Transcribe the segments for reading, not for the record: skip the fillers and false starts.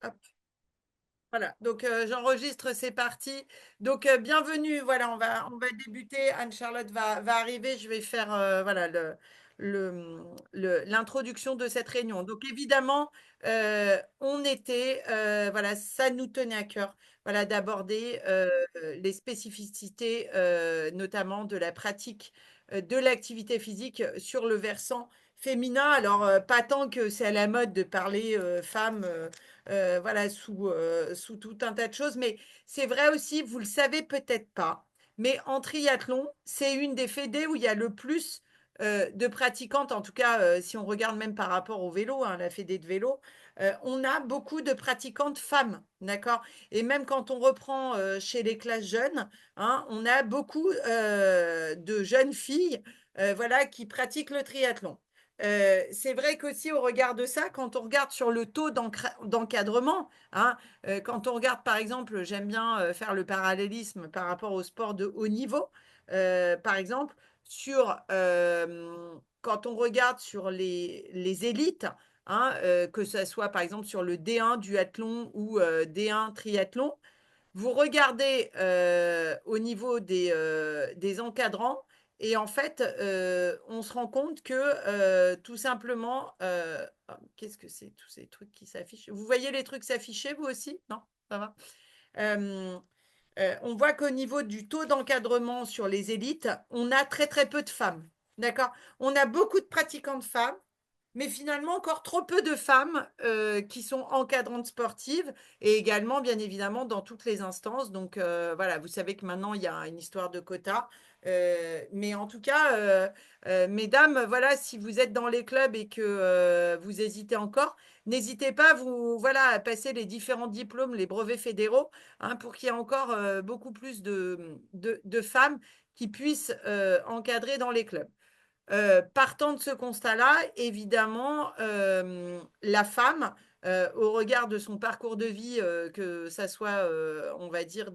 Hop. Voilà, donc j'enregistre, c'est parti. Donc bienvenue, voilà, on va débuter. Anne-Charlotte va arriver, je vais faire voilà, l'introduction de cette réunion. Donc évidemment, voilà, ça nous tenait à cœur, voilà, d'aborder les spécificités, notamment de la pratique de l'activité physique sur le versant féminin. Alors, pas tant que c'est à la mode de parler femmes. Voilà, sous tout un tas de choses. Mais c'est vrai aussi, vous le savez peut-être pas, mais en triathlon, c'est une des fédés où il y a le plus de pratiquantes, en tout cas, si on regarde même par rapport au vélo, hein, la fédé de vélo, on a beaucoup de pratiquantes femmes, d'accord? Et même quand on reprend chez les classes jeunes, hein, on a beaucoup de jeunes filles, voilà, qui pratiquent le triathlon. C'est vrai qu'aussi au regard de ça, quand on regarde sur le taux d'encadrement, hein, quand on regarde par exemple, j'aime bien faire le parallélisme par rapport au sport de haut niveau, par exemple, quand on regarde sur les élites, hein, que ce soit par exemple sur le D1 duathlon ou D1 triathlon, vous regardez au niveau des encadrants et en fait, on se rend compte que tout simplement, qu'est-ce que c'est tous ces trucs qui s'affichent? Vous voyez les trucs s'afficher, vous aussi? Non? Ça va? Euh, on voit qu'au niveau du taux d'encadrement sur les élites, on a très très peu de femmes. D'accord? On a beaucoup de pratiquantes femmes, mais finalement encore trop peu de femmes qui sont encadrantes sportives et également, bien évidemment, dans toutes les instances. Donc voilà, vous savez que maintenant, il y a une histoire de quotas. Mais en tout cas, mesdames, voilà, si vous êtes dans les clubs et que vous hésitez encore, n'hésitez pas voilà, à passer les différents diplômes, les brevets fédéraux, hein, pour qu'il y ait encore beaucoup plus de femmes qui puissent encadrer dans les clubs. Partant de ce constat-là, évidemment, la femme, au regard de son parcours de vie, que ça soit, on va dire,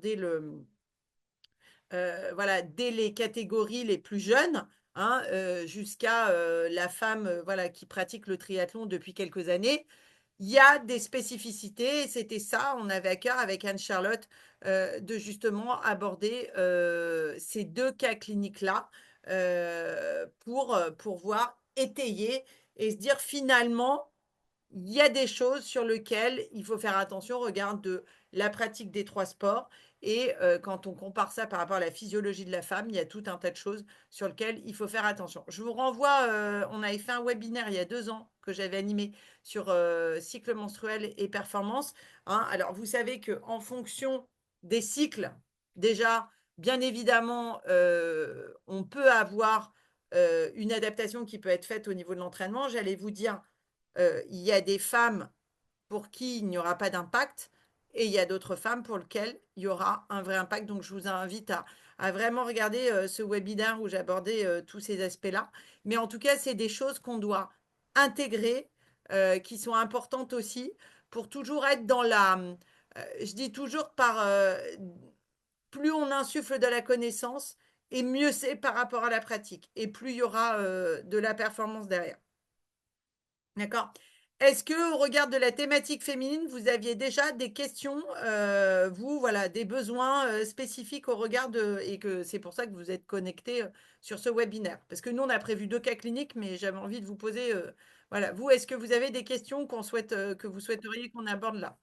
voilà, dès les catégories les plus jeunes, hein, jusqu'à la femme voilà, qui pratique le triathlon depuis quelques années, il y a des spécificités. Et c'était ça, on avait à cœur avec Anne-Charlotte de justement aborder ces deux cas cliniques-là pour pouvoir étayer et se dire finalement, il y a des choses sur lesquelles il faut faire attention au regard de la pratique des trois sports. Et quand on compare ça par rapport à la physiologie de la femme, il y a tout un tas de choses sur lesquelles il faut faire attention. Je vous renvoie, on avait fait un webinaire il y a 2 ans que j'avais animé sur cycle menstruel et performance, hein. Alors, vous savez qu'en fonction des cycles, déjà, bien évidemment, on peut avoir une adaptation qui peut être faite au niveau de l'entraînement. J'allais vous dire, il y a des femmes pour qui il n'y aura pas d'impact et il y a d'autres femmes pour lesquelles il y aura un vrai impact. Donc, je vous invite à vraiment regarder ce webinaire où j'abordais tous ces aspects-là. Mais en tout cas, c'est des choses qu'on doit intégrer, qui sont importantes aussi pour toujours être dans je dis toujours plus on insuffle de la connaissance et mieux c'est par rapport à la pratique et plus il y aura de la performance derrière. D'accord. Est-ce que, au regard de la thématique féminine, vous aviez déjà des questions, vous, voilà, des besoins spécifiques au regard et que c'est pour ça que vous êtes connectés sur ce webinaire? Parce que nous, on a prévu 2 cas cliniques, mais j'avais envie de vous poser, voilà, vous, est-ce que vous avez des questions que vous souhaiteriez qu'on aborde là?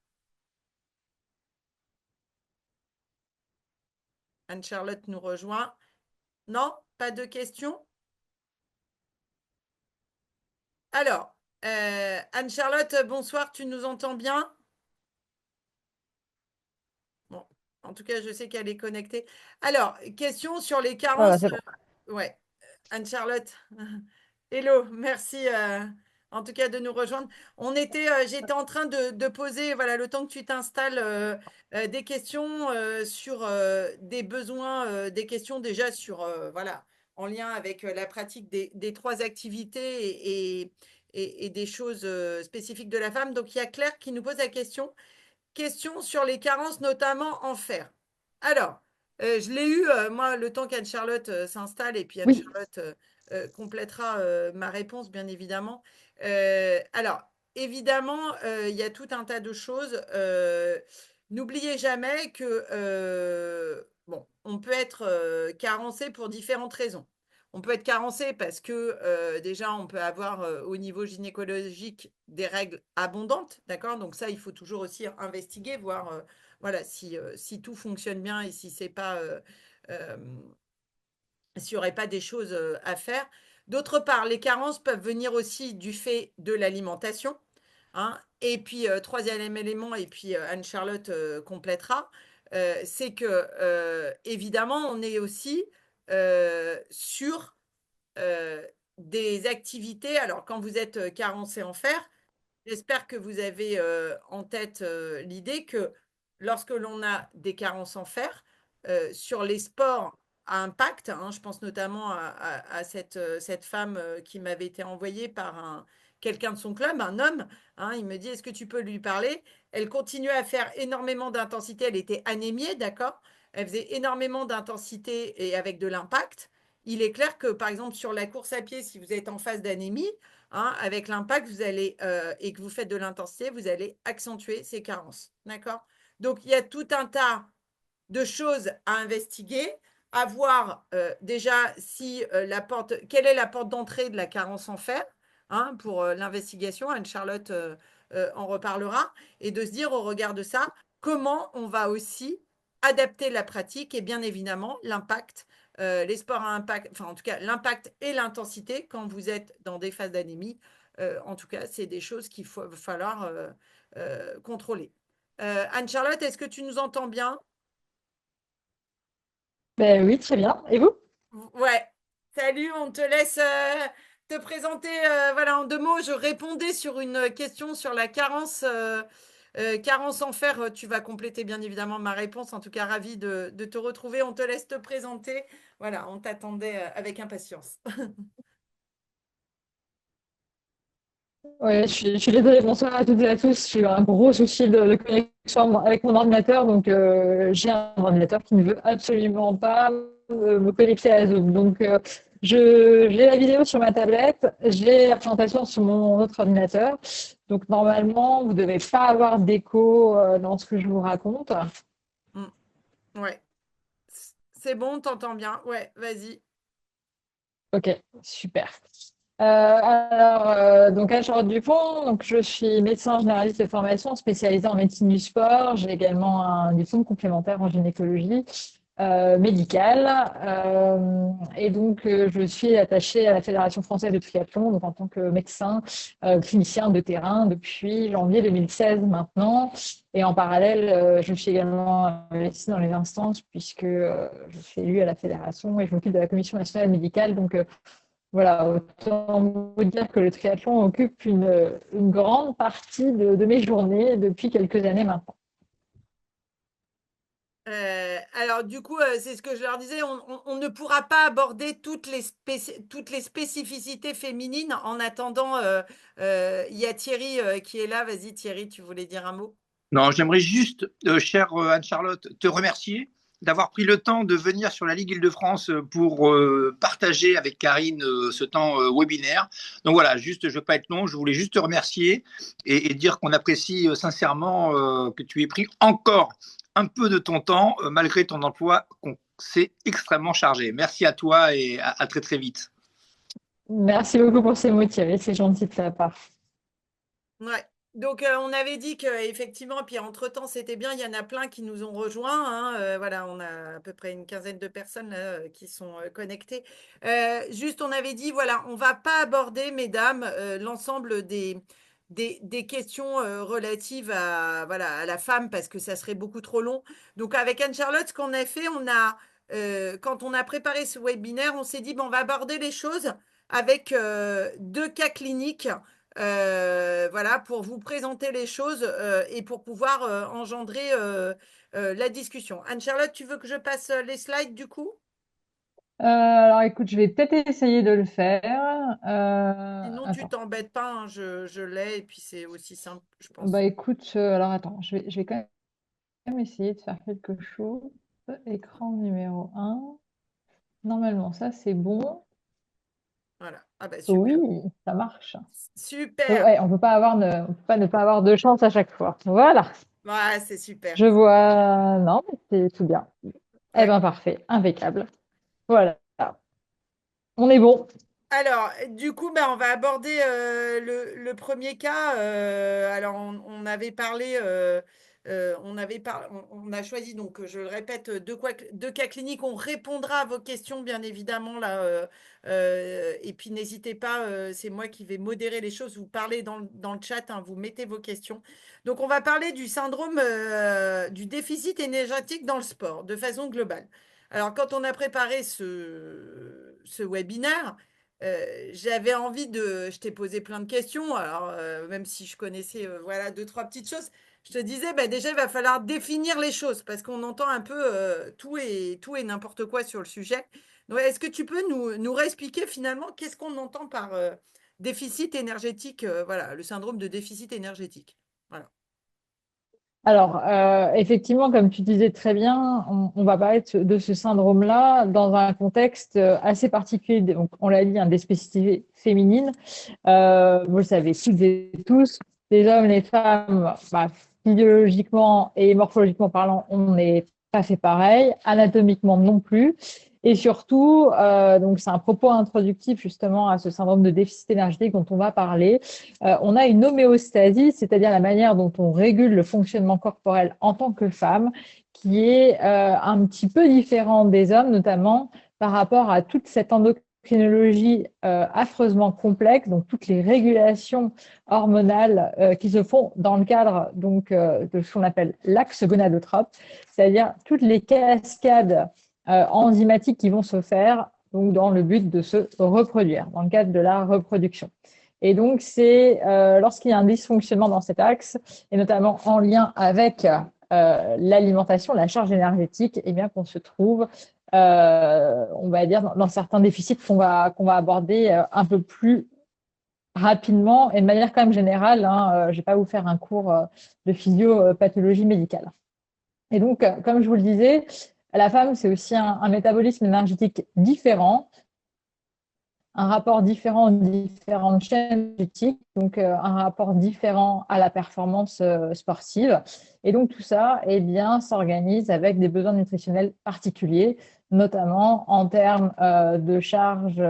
Anne-Charlotte nous rejoint. Non? Pas de questions? Alors, Anne-Charlotte, bonsoir, tu nous entends bien? Bon, en tout cas, je sais qu'elle est connectée. Alors, question sur les Voilà, carences. c'est bon. Ouais, Anne-Charlotte. Hello, merci en tout cas de nous rejoindre. J'étais en train de poser, voilà, le temps que tu t'installes, des questions sur des besoins, des questions déjà sur, voilà, en lien avec la pratique des trois activités et des choses spécifiques de la femme. Donc, il y a Claire qui nous pose la question sur les carences, notamment en fer. Alors, je l'ai eu, moi, le temps qu'Anne-Charlotte s'installe, et puis Oui, Anne-Charlotte complétera ma réponse, bien évidemment. Alors, évidemment, il y a tout un tas de choses. N'oubliez jamais que, bon, on peut être carencé pour différentes raisons. On peut être carencé parce que déjà, on peut avoir au niveau gynécologique des règles abondantes, d'accord? Donc ça, il faut toujours aussi investiguer, voir voilà, si tout fonctionne bien et si c'est pas euh, s'il n'y aurait pas des choses à faire. D'autre part, les carences peuvent venir aussi du fait de l'alimentation, hein. Et puis, troisième élément, et puis Anne-Charlotte complétera, c'est que, évidemment, on est aussi sur euh, des activités. Alors, quand vous êtes carencé en fer, j'espère que vous avez en tête l'idée que lorsque l'on a des carences en fer, sur les sports à impact, hein, je pense notamment à cette femme qui m'avait été envoyée par quelqu'un de son club, un homme, hein, il me dit, est-ce que tu peux lui parler? Elle continuait à faire énormément d'intensité, elle était anémiée, d'accord? Elle faisait énormément d'intensité et avec de l'impact. Il est clair que, par exemple, sur la course à pied, si vous êtes en phase d'anémie, hein, avec l'impact, vous allez, et que vous faites de l'intensité, vous allez accentuer ces carences. D'accord? Donc, il y a tout un tas de choses à investiguer, à voir déjà si la porte, quelle est la porte d'entrée de la carence en fer, hein, pour l'investigation. Anne-Charlotte en reparlera, et de se dire au regard de ça, comment on va aussi adapter la pratique et bien évidemment l'impact, les sports à impact, enfin en tout cas l'impact et l'intensité quand vous êtes dans des phases d'anémie. En tout cas, c'est des choses qu'il va falloir contrôler. Anne-Charlotte, est-ce que tu nous entends bien? Ben oui, très bien. Et vous? Ouais. Salut, on te laisse te présenter. Voilà, en deux mots, je répondais sur une question sur la carence, carence en fer. Tu vas compléter bien évidemment ma réponse. En tout cas, ravi de te retrouver. On te laisse te présenter. Voilà, on t'attendait avec impatience. Ouais, je suis désolée, bonsoir à toutes et à tous. J'ai eu un gros souci de connexion avec mon ordinateur, donc j'ai un ordinateur qui ne veut absolument pas me connecter à Zoom. Donc, j'ai la vidéo sur ma tablette, j'ai la présentation sur mon autre ordinateur. Donc, normalement, vous ne devez pas avoir d'écho dans ce que je vous raconte. Mm, ouais. C'est bon, t'entends bien. Ouais, vas-y. Ok, super. Donc Anne-Charlotte Dupont, donc je suis médecin généraliste de formation spécialisée en médecine du sport. J'ai également un diplôme complémentaire en gynécologie médicale. Et donc, je suis attachée à la Fédération française de triathlon, donc en tant que médecin clinicien de terrain depuis janvier 2016 maintenant. Et en parallèle, je suis également investie dans les instances puisque je suis élue à la fédération et je m'occupe de la commission nationale médicale. Donc, voilà, autant vous dire que le triathlon occupe une grande partie de mes journées depuis quelques années maintenant. Alors du coup, c'est ce que je leur disais, on ne pourra pas aborder toutes les spécificités féminines. En attendant, il y a Thierry qui est là. Vas-y Thierry, tu voulais dire un mot? Non, j'aimerais juste, chère Anne-Charlotte, te remercier d'avoir pris le temps de venir sur la Ligue Île-de-France pour partager avec Karine ce temps webinaire. Donc voilà, juste, je ne veux pas être long, je voulais juste te remercier et dire qu'on apprécie sincèrement que tu aies pris encore un peu de ton temps malgré ton emploi qu'on sait extrêmement chargé. Merci à toi et à très très vite. Merci beaucoup pour ces mots, Thierry, c'est gentil de ta part. Ouais. Donc on avait dit que effectivement, puis entre-temps, c'était bien, il y en a plein qui nous ont rejoints, hein, voilà, on a à peu près une quinzaine de personnes là, qui sont connectées. Juste, on avait dit, voilà, on va pas aborder, mesdames, l'ensemble des questions relatives à, voilà, à la femme parce que ça serait beaucoup trop long. Donc avec Anne-Charlotte, ce qu'on a fait, quand on a préparé ce webinaire, on s'est dit, bon, on va aborder les choses avec deux cas cliniques, voilà, pour vous présenter les choses et pour pouvoir engendrer la discussion. Anne-Charlotte, tu veux que je passe les slides du coup? Alors écoute, je vais peut-être essayer de le faire. Sinon, tu Attends. t'embêtes pas, hein, je l'ai et puis c'est aussi simple, je Bah pense. écoute, alors attends, je vais quand même essayer de faire quelque chose. Écran numéro 1. Normalement, ça c'est bon. Voilà. Ah bah super, Oui, ça marche. super. Ouais, on peut pas ne pas avoir de chance à chaque fois. Voilà. Ouais, c'est super. Je vois. Non, mais c'est tout bien. Eh Ouais. ben, parfait. Impeccable. Voilà. On est bon. Alors, du coup, ben, on va aborder le premier cas. Alors, on avait parlé, on a choisi, donc, je le répète, deux cas cliniques. On répondra à vos questions, bien évidemment, là. Et puis, n'hésitez pas, c'est moi qui vais modérer les choses. Vous parlez dans le chat, hein, vous mettez vos questions. Donc, on va parler du syndrome du déficit énergétique dans le sport, de façon globale. Alors, quand on a préparé ce webinaire, j'avais envie de. Je t'ai posé plein de questions, alors même si je connaissais voilà, deux, trois petites choses, je te disais, bah, déjà, il va falloir définir les choses parce qu'on entend un peu tout et n'importe quoi sur le sujet. Donc, est-ce que tu peux nous réexpliquer finalement qu'est-ce qu'on entend par déficit énergétique, voilà, le syndrome de déficit énergétique. Voilà. Alors, effectivement, comme tu disais très bien, on va parler de ce syndrome-là dans un contexte assez particulier. Donc, on l'a dit, hein, des spécificités féminines. Vous le savez toutes et tous, les hommes, les femmes, bah, physiologiquement et morphologiquement parlant, on n'est pas fait pareil, anatomiquement non plus. Et surtout, donc c'est un propos introductif justement à ce syndrome de déficit énergétique dont on va parler. On a une homéostasie, c'est-à-dire la manière dont on régule le fonctionnement corporel en tant que femme, qui est un petit peu différente des hommes, notamment par rapport à toute cette endocrinologie affreusement complexe, donc toutes les régulations hormonales qui se font dans le cadre donc, de ce qu'on appelle l'axe gonadotrope, c'est-à-dire toutes les cascades enzymatiques qui vont se faire donc, dans le but de se reproduire, dans le cadre de la reproduction. Et donc, c'est lorsqu'il y a un dysfonctionnement dans cet axe, et notamment en lien avec l'alimentation, la charge énergétique, eh bien, qu'on se trouve, on va dire, dans certains déficits qu'on va aborder un peu plus rapidement et de manière quand même générale. Hein, je ne vais pas vous faire un cours de physiopathologie médicale. Et donc, comme je vous le disais, la femme, c'est aussi un métabolisme énergétique différent, un rapport différent aux différentes chaînes énergétiques, donc un rapport différent à la performance sportive. Et donc tout ça, eh bien, s'organise avec des besoins nutritionnels particuliers, notamment en termes de charge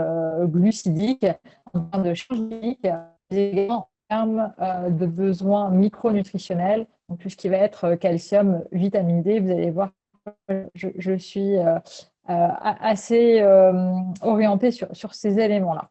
glucidique, en termes de charge glycémique, mais également en termes de besoins micronutritionnels, donc tout ce qui va être calcium, vitamine D. Vous allez voir, je suis assez orienté sur ces éléments-là.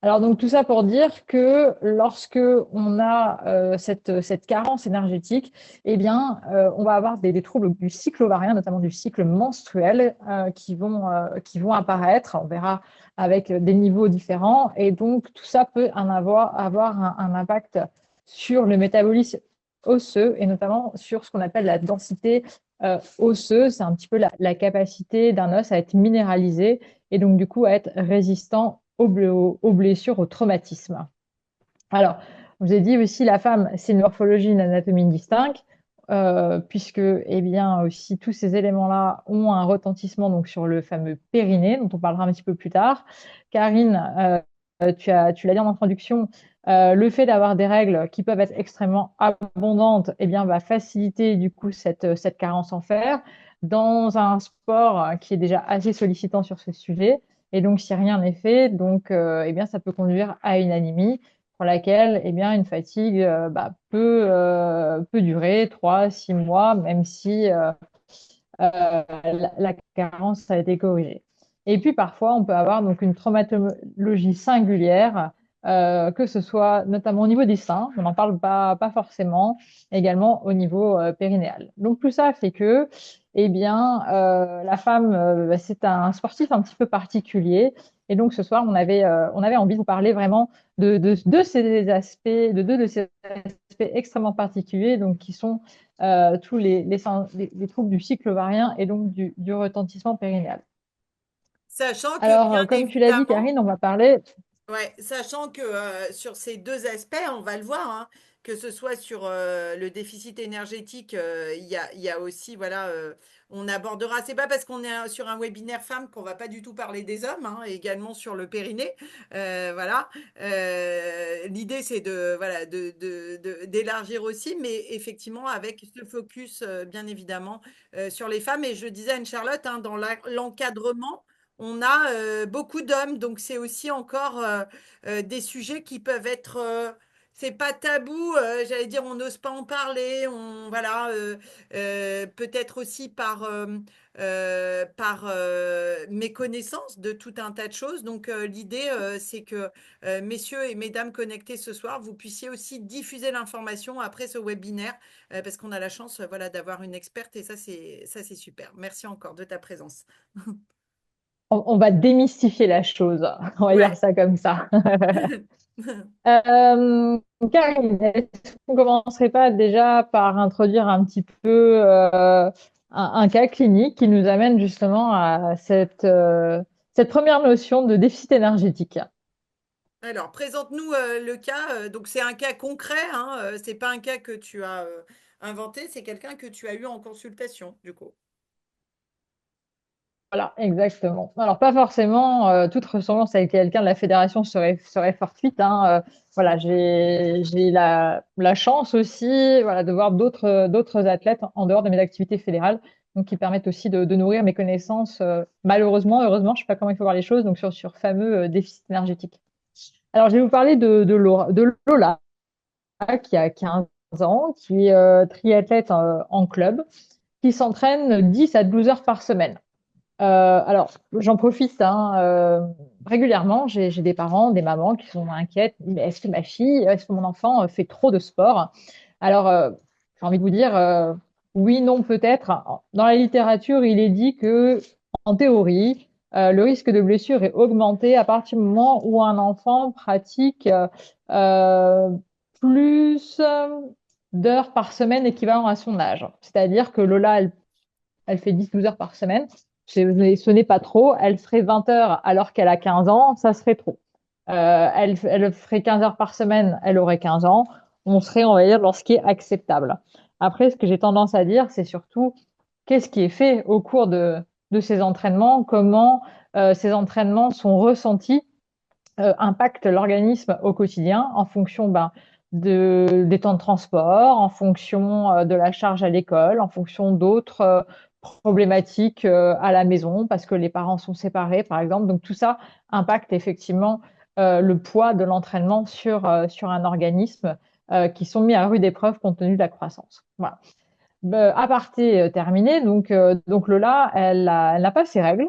Alors donc tout ça pour dire que lorsque on a cette carence énergétique, eh bien on va avoir des troubles du cycle ovarien, notamment du cycle menstruel, qui vont apparaître. On verra avec des niveaux différents, et donc tout ça peut avoir un impact sur le métabolisme osseux et notamment sur ce qu'on appelle la densité osseuse. C'est un petit peu la capacité d'un os à être minéralisé et donc du coup à être résistant aux blessures, aux traumatismes. Alors, je vous ai dit aussi, la femme, c'est une morphologie, une anatomie distincte, puisque eh bien, aussi tous ces éléments-là ont un retentissement donc, sur le fameux périnée, dont on parlera un petit peu plus tard. Karine, tu l'as dit en introduction, le fait d'avoir des règles qui peuvent être extrêmement abondantes eh bien, va faciliter du coup cette carence en fer dans un sport qui est déjà assez sollicitant sur ce sujet. Et donc, si rien n'est fait, donc, eh bien, ça peut conduire à une anémie pour laquelle eh bien, une fatigue peut durer 3, 6 mois, même si la carence a été corrigée. Et puis parfois, on peut avoir donc une traumatologie singulière, que ce soit notamment au niveau des seins, on n'en parle pas forcément, également au niveau périnéal. Donc tout ça fait que eh bien, la femme, c'est un sportif un petit peu particulier. Et donc ce soir, on avait envie de vous parler vraiment de ces aspects, de deux de ces aspects extrêmement particuliers, donc qui sont tous les troubles du cycle ovarien et donc du retentissement périnéal. Sachant que Alors, bien comme tu l'as dit, évidemment, Karine, on va parler. ouais, sachant que sur ces deux aspects, on va le voir, hein, que ce soit sur le déficit énergétique, il y a aussi, voilà, on abordera, c'est pas parce qu'on est sur un webinaire femmes qu'on va pas du tout parler des hommes, hein, également sur le périnée. Voilà. L'idée, c'est de, voilà, d'élargir aussi, mais effectivement avec ce focus, bien évidemment, sur les femmes. Et je disais à Anne-Charlotte, hein, dans l'encadrement, on a beaucoup d'hommes, donc c'est aussi encore des sujets qui peuvent être, c'est pas tabou, j'allais dire, on n'ose pas en parler, on, voilà, peut-être aussi par méconnaissance de tout un tas de choses. Donc l'idée, c'est que messieurs et mesdames connectés ce soir, vous puissiez aussi diffuser l'information après ce webinaire, parce qu'on a la chance, voilà, d'avoir une experte et ça, c'est super. Merci encore de ta présence. On va démystifier la chose, on va dire Ouais. ça comme ça. Karine, est-ce qu'on ne commencerait pas déjà par introduire un petit peu un cas clinique qui nous amène justement à cette première notion de déficit énergétique? Alors, présente-nous le cas. Donc, c'est un cas concret, hein, c'est pas un cas que tu as inventé, c'est quelqu'un que tu as eu en consultation, du coup. Voilà, exactement. Alors, pas forcément toute ressemblance avec quelqu'un de la fédération serait fortuite, hein. Voilà, j'ai la chance aussi, voilà, de voir d'autres athlètes en dehors de mes activités fédérales, donc qui permettent aussi de nourrir mes connaissances, malheureusement, heureusement, je sais pas comment il faut voir les choses, donc sur fameux déficit énergétique. Alors, je vais vous parler de Lola, qui a 15 ans, qui est triathlète en club, qui s'entraîne 10 à 12 heures par semaine. Alors, j'en profite, hein, régulièrement. J'ai des parents, des mamans qui sont inquiètes. Mais est-ce que ma fille, est-ce que mon enfant fait trop de sport? Alors, j'ai envie de vous dire, oui, non, peut-être. Dans la littérature, il est dit que, en théorie, le risque de blessure est augmenté à partir du moment où un enfant pratique euh, plus d'heures par semaine équivalent à son âge. C'est-à-dire que Lola, elle fait 10-12 heures par semaine. Ce n'est pas trop. Elle ferait 20 heures alors qu'elle a 15 ans, ça serait trop. Elle ferait 15 heures par semaine, elle aurait 15 ans. On serait, on va dire, dans ce qui est acceptable. Après, ce que j'ai tendance à dire, c'est surtout qu'est-ce qui est fait au cours de ces entraînements, comment ces entraînements sont ressentis, impactent l'organisme au quotidien en fonction des temps de transport, en fonction de la charge à l'école, en fonction d'autres problématiques à la maison parce que les parents sont séparés, par exemple. Donc tout ça impacte effectivement le poids de l'entraînement sur un organisme qui sont mis à rude épreuve compte tenu de la croissance. Voilà. Aparté terminé, donc Lola, elle n'a pas ses règles.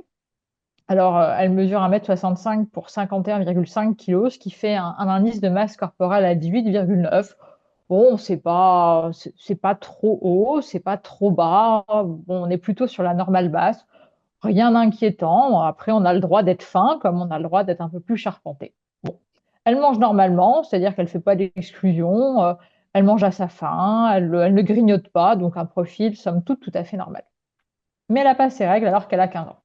Alors, elle mesure 1,65 m pour 51,5 kg, ce qui fait un indice de masse corporelle à 18,9. Bon, c'est pas trop haut, c'est pas trop bas. Bon, on est plutôt sur la normale basse. Rien d'inquiétant. Après, on a le droit d'être fin, comme on a le droit d'être un peu plus charpenté. Bon. Elle mange normalement, c'est-à-dire qu'elle fait pas d'exclusion. Elle mange à sa faim, elle ne grignote pas, donc un profil, somme toute, tout à fait normal. Mais elle n'a pas ses règles alors qu'elle a 15 ans.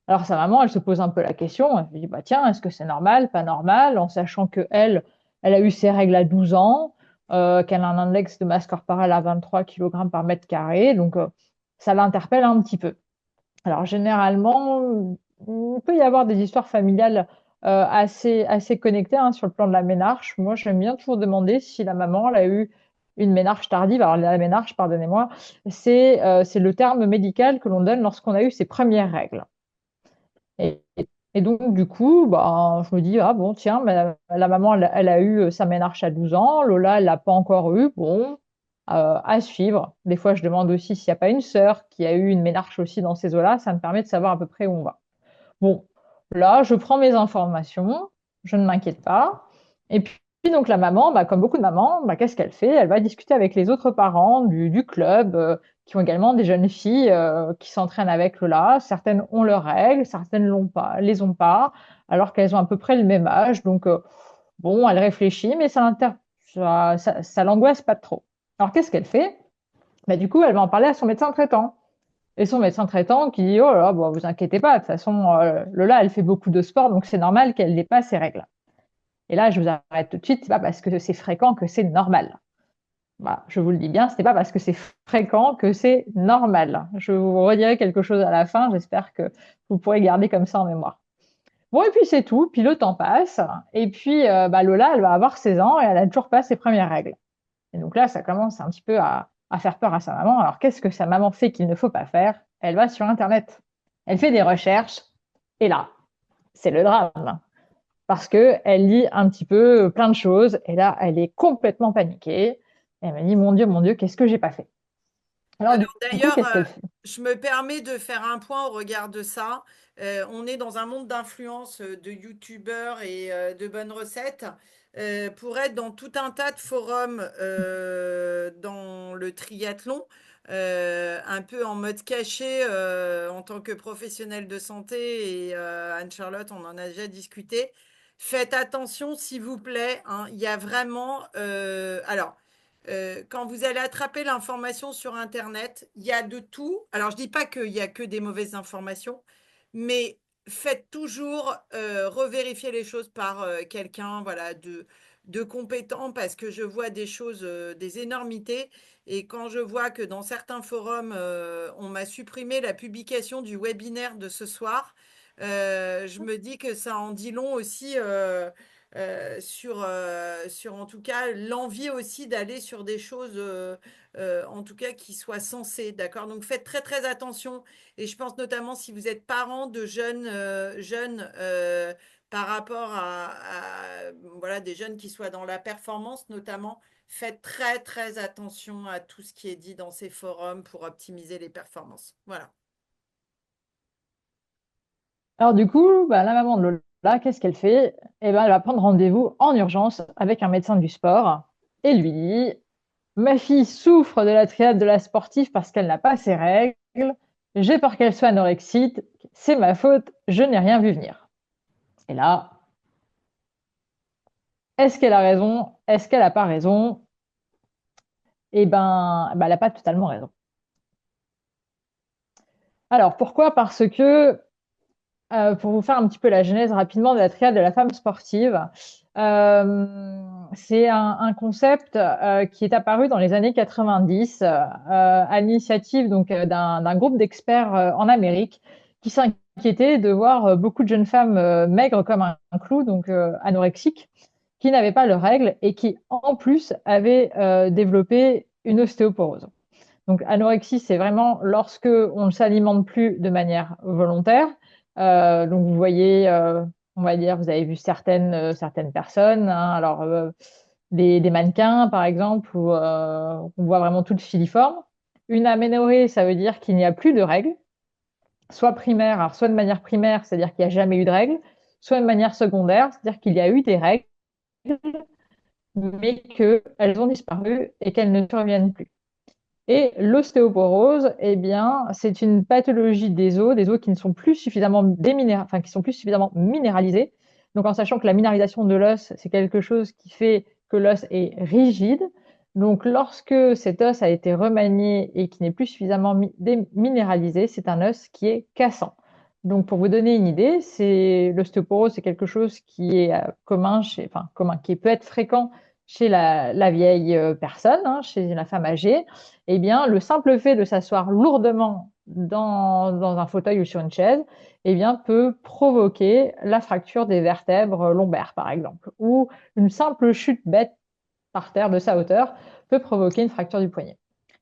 Alors sa maman, elle se pose un peu la question, elle se dit, bah tiens, est-ce que c'est normal, pas normal, en sachant que elle a eu ses règles à 12 ans, qu'elle a un index de masse corporelle à 23 kg par mètre carré, donc ça l'interpelle un petit peu. Alors généralement, il peut y avoir des histoires familiales assez connectées, hein, sur le plan de la ménarche. Moi, j'aime bien toujours demander si la maman elle a eu une ménarche tardive. Alors la ménarche, pardonnez-moi, c'est le terme médical que l'on donne lorsqu'on a eu ses premières règles. Et, et donc, du coup, bah, je me dis, ah bon, tiens, mais la maman, elle a eu sa ménarche à 12 ans, Lola, elle l'a pas encore eu. Bon, à suivre. Des fois, je demande aussi s'il n'y a pas une sœur qui a eu une ménarche aussi dans ces eaux-là. Ça me permet de savoir à peu près où on va. Bon, là, je prends mes informations, je ne m'inquiète pas. Et puis, donc, la maman, bah, comme beaucoup de mamans, bah, qu'est-ce qu'elle fait? Elle va discuter avec les autres parents du club, qui ont également des jeunes filles qui s'entraînent avec Lola. Certaines ont leurs règles, certaines les ont pas, alors qu'elles ont à peu près le même âge. Donc, bon, elle réfléchit, mais ça l'angoisse pas trop. Alors, qu'est-ce qu'elle fait? Bah, du coup, elle va en parler à son médecin traitant. Et son médecin traitant qui dit, oh là là, bon, vous inquiétez pas, de toute façon, Lola, elle fait beaucoup de sport, donc c'est normal qu'elle n'ait pas ses règles. Et là, je vous arrête tout de suite, c'est pas parce que c'est fréquent que c'est normal. Voilà, je vous le dis bien, ce n'est pas parce que c'est fréquent que c'est normal. Je vous redirai quelque chose à la fin, j'espère que vous pourrez garder comme ça en mémoire. Bon, et puis c'est tout, puis le temps passe, et puis Lola, elle va avoir 16 ans et elle a toujours pas ses premières règles. Et donc là, ça commence un petit peu à faire peur à sa maman. Alors qu'est-ce que sa maman fait qu'il ne faut pas faire? Elle va sur Internet, elle fait des recherches, et là, c'est le drame. Parce qu'elle lit un petit peu plein de choses, et là, elle est complètement paniquée. Et elle m'a dit, mon Dieu, qu'est-ce que j'ai pas fait? Alors du coup, D'ailleurs, qu'est-ce qu'elle fait? je me permets de faire un point au regard de ça. On est dans un monde d'influence de youtubeurs et de bonnes recettes. Pour être dans tout un tas de forums dans le triathlon, un peu en mode caché en tant que professionnel de santé, et Anne-Charlotte, on en a déjà discuté. Faites attention, s'il vous plaît, hein. Il y a vraiment... alors, quand vous allez attraper l'information sur Internet, il y a de tout. Alors, je ne dis pas qu'il n'y a que des mauvaises informations, mais faites toujours revérifier les choses par quelqu'un, voilà, de compétent, parce que je vois des choses, des énormités. Et quand je vois que dans certains forums, on m'a supprimé la publication du webinaire de ce soir, je me dis que ça en dit long aussi. Sur en tout cas l'envie aussi d'aller sur des choses en tout cas qui soient sensées, d'accord? Donc faites très très attention, et je pense notamment si vous êtes parent de jeunes par rapport voilà, des jeunes qui soient dans la performance notamment, faites très très attention à tout ce qui est dit dans ces forums pour optimiser les performances. Voilà. Alors du coup, la maman de Lola, qu'est-ce qu'elle fait? Eh ben, elle va prendre rendez-vous en urgence avec un médecin du sport et lui dit, ma fille souffre de la triade de la sportive parce qu'elle n'a pas ses règles. J'ai peur qu'elle soit anorexique. C'est ma faute. Je n'ai rien vu venir. Et là, est-ce qu'elle a raison? Est-ce qu'elle n'a pas raison? Elle n'a pas totalement raison. Alors pourquoi? Parce que pour vous faire un petit peu la genèse rapidement de la triade de la femme sportive, c'est un concept qui est apparu dans les années 90 à l'initiative d'un groupe d'experts en Amérique qui s'inquiétaient de voir beaucoup de jeunes femmes maigres comme un clou, donc anorexiques, qui n'avaient pas leurs règles et qui en plus avaient développé une ostéoporose. Donc, anorexie, c'est vraiment lorsque on ne s'alimente plus de manière volontaire. Donc, vous voyez, on va dire, vous avez vu certaines personnes, hein, alors des mannequins, par exemple, où on voit vraiment tout le filiforme. Une aménorrhée, ça veut dire qu'il n'y a plus de règles, soit primaire, alors soit de manière primaire, c'est-à-dire qu'il n'y a jamais eu de règles, soit de manière secondaire, c'est-à-dire qu'il y a eu des règles, mais qu'elles ont disparu et qu'elles ne surviennent plus. Et l'ostéoporose, eh bien, c'est une pathologie des os qui ne sont plus suffisamment enfin, qui sont plus suffisamment minéralisés. Donc, en sachant que la minéralisation de l'os, c'est quelque chose qui fait que l'os est rigide. Donc, lorsque cet os a été remanié et qui n'est plus suffisamment minéralisé, c'est un os qui est cassant. Donc, pour vous donner une idée, l'ostéoporose, c'est quelque chose qui est qui peut être fréquent chez la vieille personne, hein, chez la femme âgée. Eh bien, le simple fait de s'asseoir lourdement dans un fauteuil ou sur une chaise, eh bien, peut provoquer la fracture des vertèbres lombaires, par exemple, ou une simple chute bête par terre de sa hauteur peut provoquer une fracture du poignet.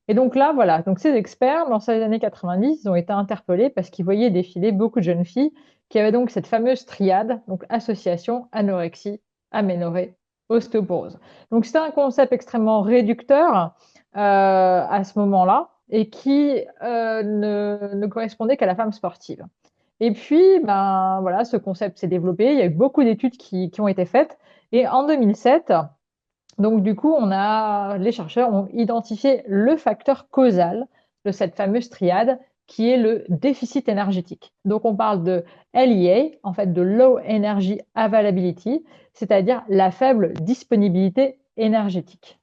Et donc là, voilà, donc ces experts, dans ces années 90, ils ont été interpellés parce qu'ils voyaient défiler beaucoup de jeunes filles qui avaient donc cette fameuse triade, donc association, anorexie, aménorrhée, ostéoporose. Donc c'était un concept extrêmement réducteur à ce moment-là et qui ne correspondait qu'à la femme sportive. Et puis, voilà, ce concept s'est développé. Il y a eu beaucoup d'études qui ont été faites. Et en 2007, donc du coup, les chercheurs ont identifié le facteur causal de cette fameuse triade qui est le déficit énergétique. Donc on parle de LEA, en fait de Low Energy Availability, c'est-à-dire la faible disponibilité énergétique.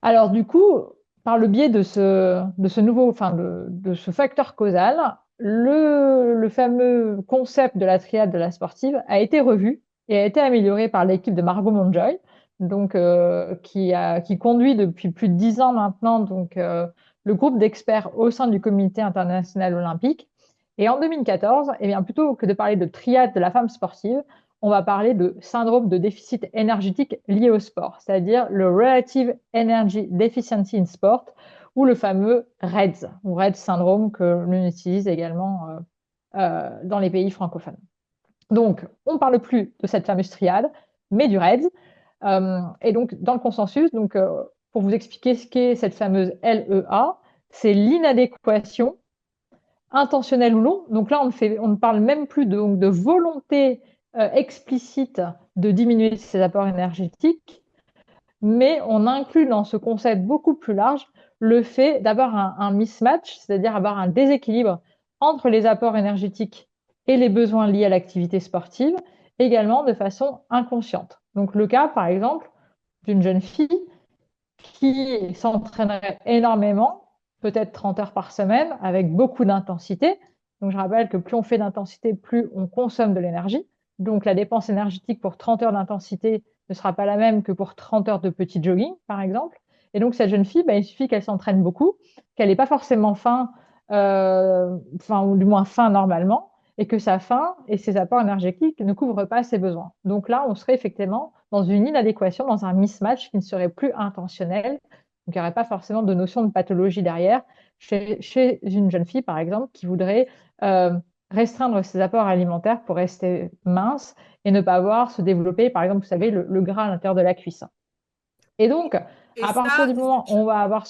Alors du coup, par le biais de ce nouveau, enfin de ce facteur causal, le fameux concept de la triade de la sportive a été revu et a été améliorée par l'équipe de Margot Monjoy, donc, qui conduit depuis plus de 10 ans maintenant donc, le groupe d'experts au sein du Comité international olympique. Et en 2014, eh bien, plutôt que de parler de triade de la femme sportive, on va parler de syndrome de déficit énergétique lié au sport, c'est-à-dire le Relative Energy Deficiency in Sport, ou le fameux REDS, ou REDS syndrome que l'on utilise également dans les pays francophones. Donc, on ne parle plus de cette fameuse triade, mais du REDS. Et donc, dans le consensus, donc, pour vous expliquer ce qu'est cette fameuse LEA, c'est l'inadéquation intentionnelle ou non. Donc là, on ne parle même plus de volonté explicite de diminuer ses apports énergétiques, mais on inclut dans ce concept beaucoup plus large le fait d'avoir un mismatch, c'est-à-dire avoir un déséquilibre entre les apports énergétiques et les besoins liés à l'activité sportive, également de façon inconsciente. Donc le cas, par exemple, d'une jeune fille qui s'entraînerait énormément, peut-être 30 heures par semaine, avec beaucoup d'intensité. Donc je rappelle que plus on fait d'intensité, plus on consomme de l'énergie. Donc la dépense énergétique pour 30 heures d'intensité ne sera pas la même que pour 30 heures de petit jogging, par exemple. Et donc cette jeune fille, il suffit qu'elle s'entraîne beaucoup, qu'elle n'ait pas forcément faim, ou du moins faim normalement, et que sa faim et ses apports énergétiques ne couvrent pas ses besoins. Donc là, on serait effectivement dans une inadéquation, dans un mismatch qui ne serait plus intentionnel. Donc, il n'y aurait pas forcément de notion de pathologie derrière. Chez une jeune fille, par exemple, qui voudrait restreindre ses apports alimentaires pour rester mince et ne pas voir se développer, par exemple, vous savez, le gras à l'intérieur de la cuisse. Et donc, Et à partir ça, du moment où on va avoir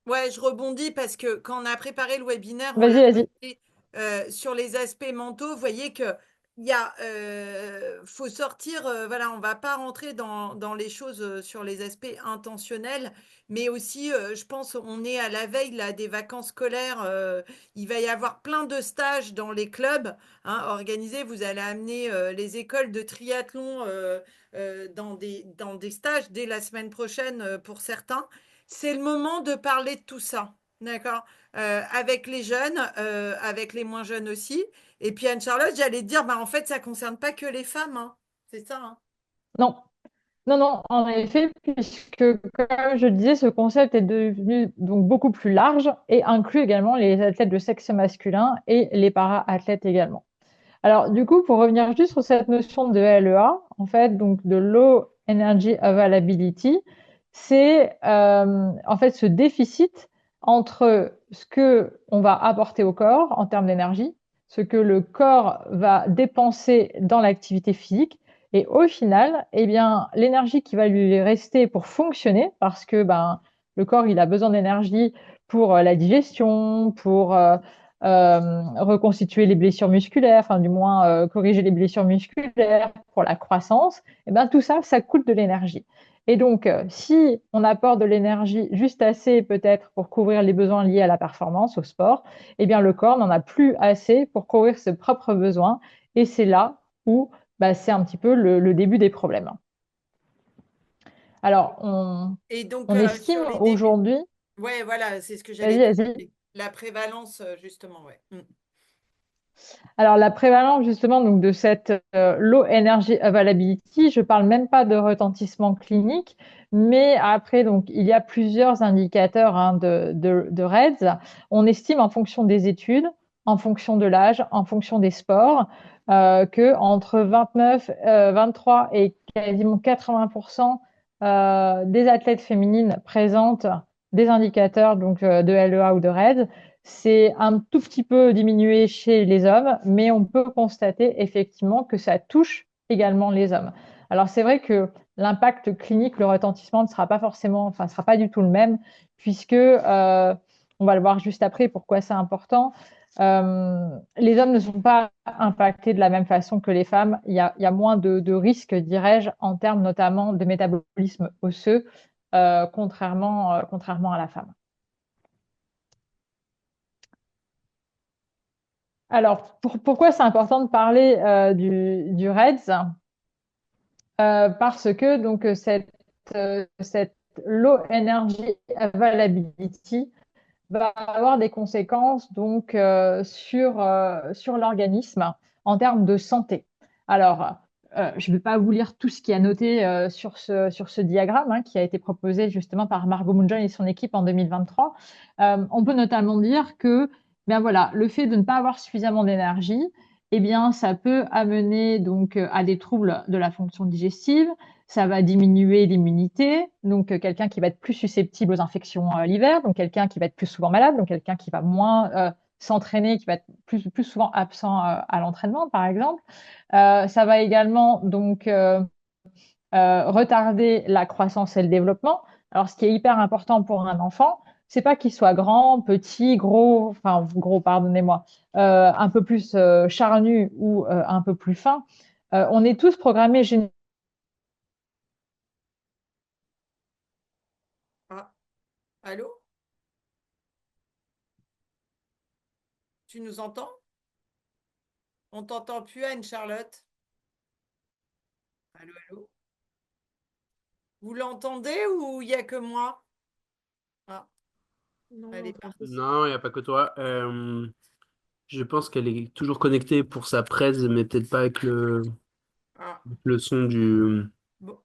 ouais, je rebondis parce que quand on a préparé le webinaire, on l'a Vas-y, vas-y. noté sur les aspects mentaux. Vous voyez que il y a, faut sortir, voilà, on va pas rentrer dans les choses sur les aspects intentionnels, mais aussi, je pense, on est à la veille là, des vacances scolaires. Il va y avoir plein de stages dans les clubs hein, organisés. Vous allez amener les écoles de triathlon dans des stages dès la semaine prochaine pour certains. C'est le moment de parler de tout ça, d'accord? Avec les jeunes, avec les moins jeunes aussi. Et puis Anne-Charlotte, j'allais te dire, bah, en fait, ça ne concerne pas que les femmes, hein. C'est ça, hein. Non, non, non, en effet, puisque comme je disais, ce concept est devenu donc beaucoup plus large et inclut également les athlètes de sexe masculin et les para-athlètes également. Alors, du coup, pour revenir juste sur cette notion de LEA, en fait, donc de Low Energy Availability, c'est en fait ce déficit entre ce que on va apporter au corps en termes d'énergie, ce que le corps va dépenser dans l'activité physique, et au final, eh bien, l'énergie qui va lui rester pour fonctionner, parce que le corps il a besoin d'énergie pour la digestion, pour reconstituer les blessures musculaires, enfin du moins corriger les blessures musculaires pour la croissance, et ben tout ça, ça coûte de l'énergie. Et donc, si on apporte de l'énergie juste assez peut-être pour couvrir les besoins liés à la performance, au sport, eh bien le corps n'en a plus assez pour couvrir ses propres besoins. Et c'est là où c'est un petit peu le début des problèmes. Alors, Et donc, on estime sur les débuts, aujourd'hui... ouais, voilà, c'est ce que j'allais Vas-y, te vas-y. demander. La prévalence, justement, ouais. Mm. Alors, la prévalence justement donc, de cette low energy availability, je ne parle même pas de retentissement clinique, mais après, donc, il y a plusieurs indicateurs hein, de REDS. On estime en fonction des études, en fonction de l'âge, en fonction des sports, que entre 29, 23 et quasiment 80% des athlètes féminines présentent des indicateurs donc, de LEA ou de REDS. C'est un tout petit peu diminué chez les hommes, mais on peut constater effectivement que ça touche également les hommes. Alors c'est vrai que l'impact clinique, le retentissement ne sera pas forcément, enfin, ne sera pas du tout le même, puisque on va le voir juste après pourquoi c'est important. Les hommes ne sont pas impactés de la même façon que les femmes. Il y a moins de risques, dirais-je, en termes notamment de métabolisme osseux, contrairement à la femme. Alors, pourquoi c'est important de parler du REDS? Parce que donc cette low energy availability va avoir des conséquences donc sur l'organisme en termes de santé. Alors, je ne vais pas vous lire tout ce qui est noté sur ce diagramme hein, qui a été proposé justement par Margot Moonjoy et son équipe en 2023. On peut notamment dire que ben voilà, le fait de ne pas avoir suffisamment d'énergie, eh bien, ça peut amener donc à des troubles de la fonction digestive. Ça va diminuer l'immunité, donc quelqu'un qui va être plus susceptible aux infections l'hiver, donc quelqu'un qui va être plus souvent malade, donc quelqu'un qui va moins s'entraîner, qui va être plus souvent absent à l'entraînement, par exemple. Ça va également donc retarder la croissance et le développement. Alors, ce qui est hyper important pour un enfant, c'est pas qu'il soit grand, petit, gros, enfin gros, pardonnez-moi, un peu plus charnu ou un peu plus fin. On est tous programmés Ah, allô? Tu nous entends? On t'entend plus, Anne-Charlotte. Allô, allô? Vous l'entendez ou il n'y a que moi? Ah, Non, elle on est entend tous. partie. Non, il n'y a pas que toi. Je pense qu'elle est toujours connectée pour sa presse, mais peut-être pas avec Ah. le son du.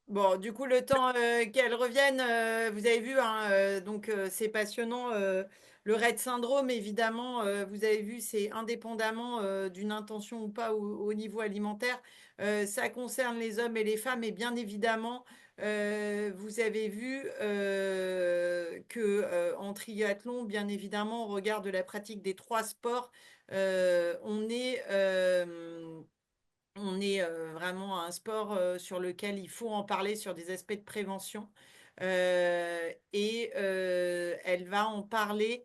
Bon, du coup, le temps qu'elle revienne, vous avez vu, hein, donc c'est passionnant. Le Rett syndrome, évidemment, vous avez vu, c'est indépendamment d'une intention ou pas au niveau alimentaire. Ça concerne les hommes et les femmes, et bien évidemment, vous avez vu que en triathlon, bien évidemment, au regard de la pratique des trois sports, on est vraiment un sport sur lequel il faut en parler sur des aspects de prévention. Elle va en parler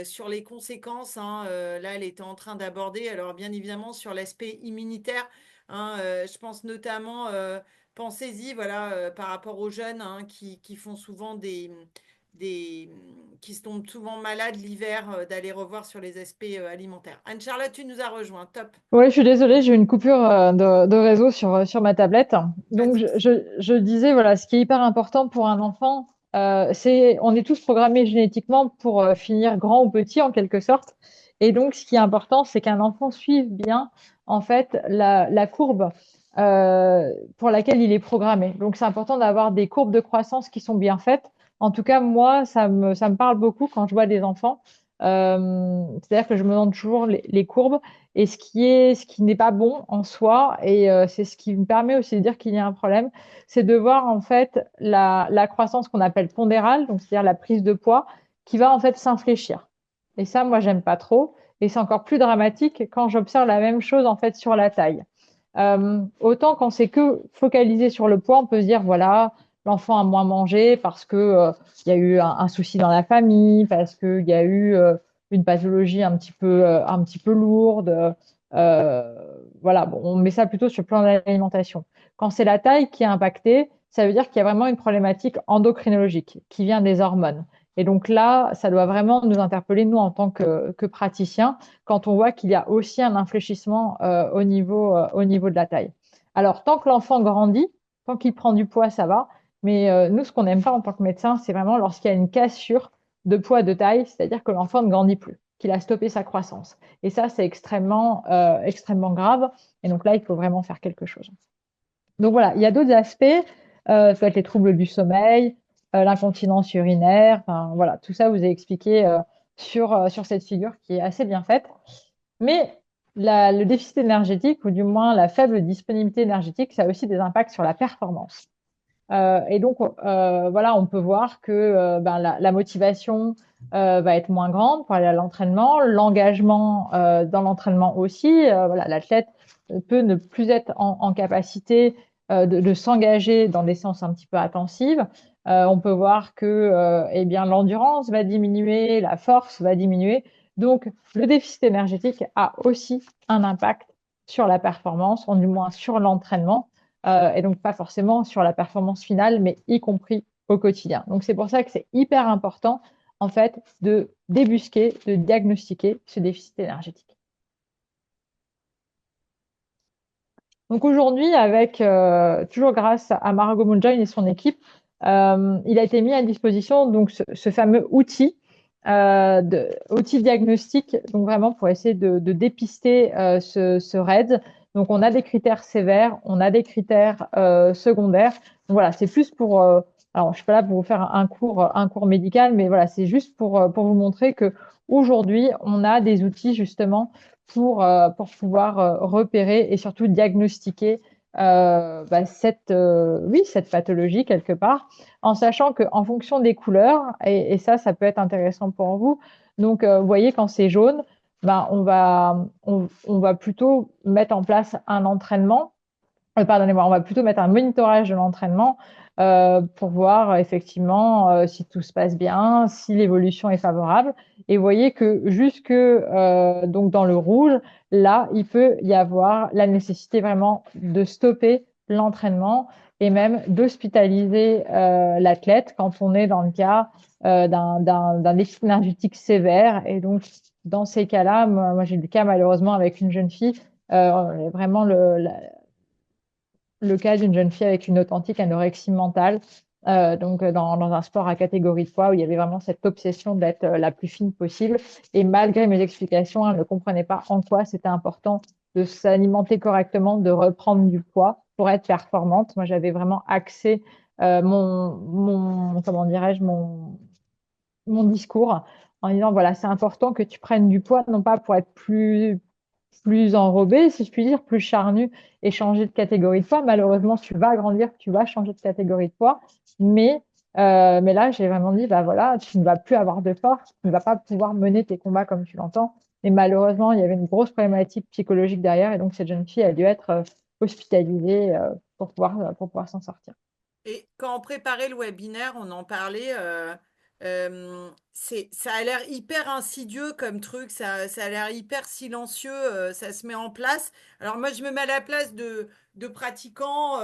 sur les conséquences, hein. Là, elle était en train d'aborder, alors bien évidemment, sur l'aspect immunitaire, hein. Je pense notamment, pensez-y, voilà, par rapport aux jeunes hein, qui font souvent des, qui se tombent souvent malades l'hiver, d'aller revoir sur les aspects alimentaires. Anne-Charlotte, tu nous as rejoint, top. Oui, je suis désolée, j'ai eu une coupure de réseau sur ma tablette. Pas de Donc, souci. je disais, voilà, ce qui est hyper important pour un enfant, on est tous programmés génétiquement pour finir grand ou petit en quelque sorte. Et donc, ce qui est important, c'est qu'un enfant suive bien, en fait, la courbe pour laquelle il est programmé. Donc, c'est important d'avoir des courbes de croissance qui sont bien faites. En tout cas, moi, ça me parle beaucoup quand je vois des enfants. C'est-à-dire que je me demande toujours les courbes et ce qui n'est pas bon en soi, et c'est ce qui me permet aussi de dire qu'il y a un problème, c'est de voir en fait la croissance qu'on appelle pondérale, donc c'est-à-dire la prise de poids, qui va en fait s'infléchir. Et ça, moi, j'aime pas trop. Et c'est encore plus dramatique quand j'observe la même chose en fait sur la taille. Autant quand c'est que focalisé sur le poids, on peut se dire voilà, l'enfant a moins mangé parce que il y a eu un souci dans la famille, parce qu'il y a eu une pathologie un petit peu lourde. Euh, voilà, bon, on met ça plutôt sur le plan de l'alimentation. Quand c'est la taille qui est impactée, ça veut dire qu'il y a vraiment une problématique endocrinologique qui vient des hormones. Et donc là, ça doit vraiment nous interpeller, nous, en tant que praticiens, quand on voit qu'il y a aussi un infléchissement au niveau de la taille. Alors, tant que l'enfant grandit, tant qu'il prend du poids, ça va. Mais nous, ce qu'on n'aime pas en tant que médecin, c'est vraiment lorsqu'il y a une cassure de poids, de taille, c'est-à-dire que l'enfant ne grandit plus, qu'il a stoppé sa croissance. Et ça, c'est extrêmement grave. Et donc là, il faut vraiment faire quelque chose. Donc voilà, il y a d'autres aspects, ça peut être les troubles du sommeil, l'incontinence urinaire, enfin voilà, tout ça vous est expliqué sur cette figure qui est assez bien faite. Mais le déficit énergétique, ou du moins la faible disponibilité énergétique, ça a aussi des impacts sur la performance. Et donc, voilà, on peut voir que ben, la motivation va être moins grande pour aller à l'entraînement, l'engagement dans l'entraînement aussi. Voilà, l'athlète peut ne plus être en capacité de s'engager dans des séances un petit peu intensives. On peut voir que eh bien, l'endurance va diminuer, la force va diminuer. Donc, le déficit énergétique a aussi un impact sur la performance, ou du moins sur l'entraînement et donc pas forcément sur la performance finale, mais y compris au quotidien. Donc c'est pour ça que c'est hyper important en fait de débusquer, de diagnostiquer ce déficit énergétique. Donc aujourd'hui, avec toujours grâce à Margot Moonjoy et son équipe, il a été mis à disposition donc ce fameux outil outil diagnostic, donc vraiment pour essayer de dépister ce RAID. Donc, on a des critères sévères, on a des critères secondaires. Donc, voilà, c'est plus pour. Alors, je suis pas là pour vous faire un cours médical, mais voilà, c'est juste pour vous montrer que aujourd'hui, on a des outils justement pour pouvoir repérer et surtout diagnostiquer cette pathologie quelque part, en sachant qu'en fonction des couleurs, et ça peut être intéressant pour vous. Donc, vous voyez, quand c'est jaune, ben, on va plutôt mettre en place un entraînement. Pardonnez-moi, on va plutôt mettre un monitorage de l'entraînement pour voir effectivement si tout se passe bien, si l'évolution est favorable. Et vous voyez que jusque donc dans le rouge, là, il peut y avoir la nécessité vraiment de stopper l'entraînement et même d'hospitaliser l'athlète quand on est dans le cas d'un déficit énergétique sévère. Et donc, dans ces cas-là, moi j'ai eu le cas malheureusement avec une jeune fille, vraiment le cas d'une jeune fille avec une authentique anorexie mentale, dans un sport à catégorie de poids où il y avait vraiment cette obsession d'être la plus fine possible. Et malgré mes explications, elle ne comprenait pas en quoi c'était important de s'alimenter correctement, de reprendre du poids pour être performante. Moi, j'avais vraiment axé comment dirais-je, mon discours en disant, voilà, c'est important que tu prennes du poids, non pas pour être plus enrobé, si je puis dire, plus charnu et changer de catégorie de poids. Malheureusement, tu vas grandir, tu vas changer de catégorie de poids. Mais là, j'ai vraiment dit, bah voilà, tu ne vas plus avoir de force, tu ne vas pas pouvoir mener tes combats comme tu l'entends. Et malheureusement, il y avait une grosse problématique psychologique derrière. Et donc, cette jeune fille a dû être hospitalisée pour pouvoir s'en sortir. Et quand on préparait le webinaire, on en parlait. Ça a l'air hyper insidieux comme truc, ça a l'air hyper silencieux, ça se met en place. Alors moi, je me mets à la place de pratiquants,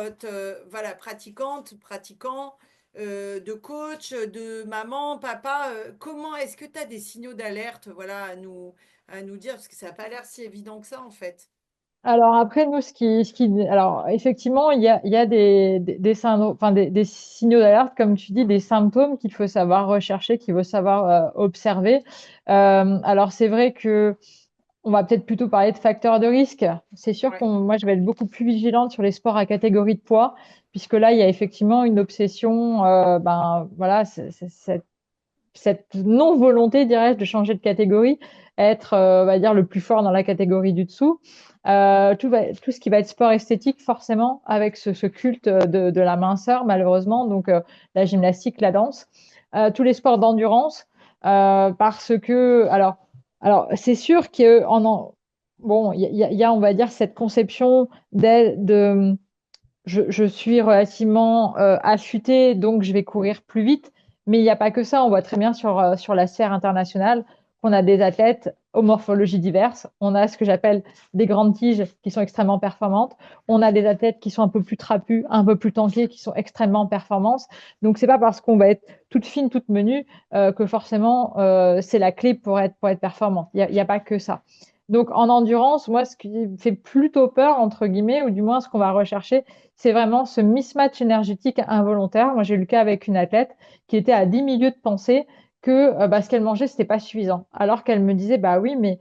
voilà, pratiquantes, pratiquants, de coach, de maman, papa. Comment est-ce que tu as des signaux d'alerte, voilà, à nous dire? Parce que ça n'a pas l'air si évident que ça, en fait. Alors après, nous, alors effectivement, il y a des syndromes, enfin des signaux d'alerte, comme tu dis, des symptômes qu'il faut savoir rechercher, qu'il faut savoir observer. Alors c'est vrai que on va peut-être plutôt parler de facteurs de risque. C'est sûr Ouais. moi, je vais être beaucoup plus vigilante sur les sports à catégorie de poids, puisque là, il y a effectivement une obsession, ben voilà, cette non-volonté, dirais-je, de changer de catégorie, être, on va dire, le plus fort dans la catégorie du dessous. Tout ce qui va être sport esthétique, forcément, avec ce culte de la minceur, malheureusement, donc la gymnastique, la danse, tous les sports d'endurance, parce que, c'est sûr que bon, il y a, on va dire, cette conception je suis relativement affûtée, donc je vais courir plus vite. Mais il n'y a pas que ça. On voit très bien sur la sphère internationale qu'on a des athlètes aux morphologies diverses. On a ce que j'appelle des grandes tiges qui sont extrêmement performantes. On a des athlètes qui sont un peu plus trapus, un peu plus tankés, qui sont extrêmement performantes. Donc, c'est pas parce qu'on va être toute fine, toute menue que forcément c'est la clé pour être performant. Il y a pas que ça. Donc, en endurance, moi, ce qui me fait plutôt peur, entre guillemets, ou du moins ce qu'on va rechercher, c'est vraiment ce mismatch énergétique involontaire. Moi, j'ai eu le cas avec une athlète qui était à 10 milieux de pensée que ce qu'elle mangeait, c'était pas suffisant. Alors qu'elle me disait, bah oui, mais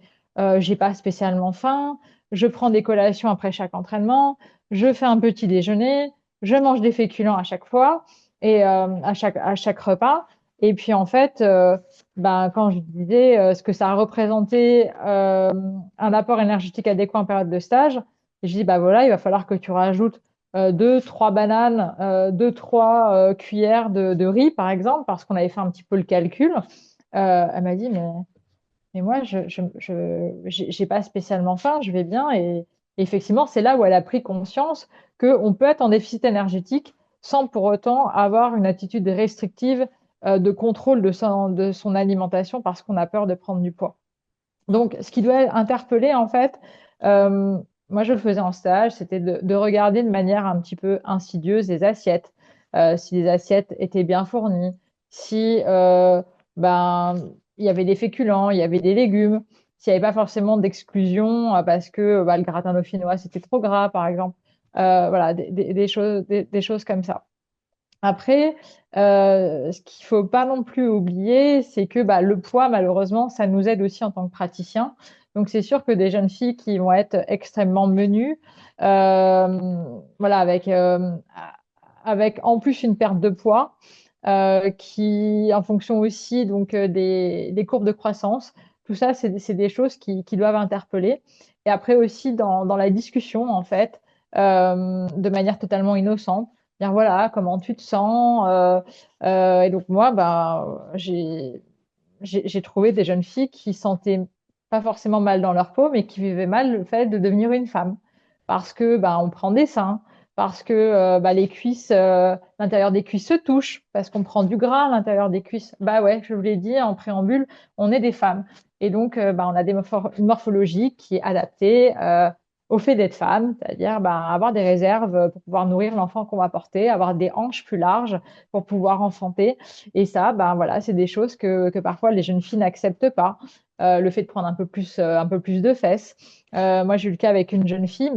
j'ai pas spécialement faim, je prends des collations après chaque entraînement, je fais un petit déjeuner, je mange des féculents à chaque fois et à chaque repas. Et puis en fait, quand je disais ce que ça a représenté un apport énergétique adéquat en période de stage, je dis bah voilà, il va falloir que tu rajoutes deux, trois bananes, deux, trois cuillères de riz, par exemple, parce qu'on avait fait un petit peu le calcul. Elle m'a dit, mais moi, j'ai pas spécialement faim, je vais bien. Et effectivement, c'est là où elle a pris conscience qu'on peut être en déficit énergétique sans pour autant avoir une attitude restrictive de contrôle de son alimentation parce qu'on a peur de prendre du poids. Donc, ce qui doit interpeller, en fait, euh, moi je le faisais en stage, c'était de regarder de manière un petit peu insidieuse les assiettes, si les assiettes étaient bien fournies, si ben il y avait des féculents, il y avait des légumes, s'il n'y avait pas forcément d'exclusion parce que le gratin dauphinois c'était trop gras, par exemple. Voilà, des choses comme ça. Après, ce qu'il faut pas non plus oublier, c'est que le poids, malheureusement, ça nous aide aussi en tant que praticien. Donc, c'est sûr que des jeunes filles qui vont être extrêmement menues, voilà, avec en plus une perte de poids, qui, en fonction aussi donc des courbes de croissance, tout ça, c'est des choses qui doivent interpeller. Et après aussi dans la discussion, en fait, de manière totalement innocente dire voilà, comment tu te sens. Et donc moi, j'ai trouvé des jeunes filles qui sentaient pas forcément mal dans leur peau, mais qui vivaient mal le fait de devenir une femme. Parce que on prend des seins, parce que les cuisses, l'intérieur des cuisses se touche, parce qu'on prend du gras à l'intérieur des cuisses. Bah ouais, je vous l'ai dit en préambule, on est des femmes. Et donc, on a une morphologie qui est adaptée au fait d'être femme, c'est-à-dire avoir des réserves pour pouvoir nourrir l'enfant qu'on va porter, avoir des hanches plus larges pour pouvoir enfanter. Et ça, voilà, c'est des choses que parfois les jeunes filles n'acceptent pas. Le fait de prendre un peu plus de fesses. Moi, j'ai eu le cas avec une jeune fille,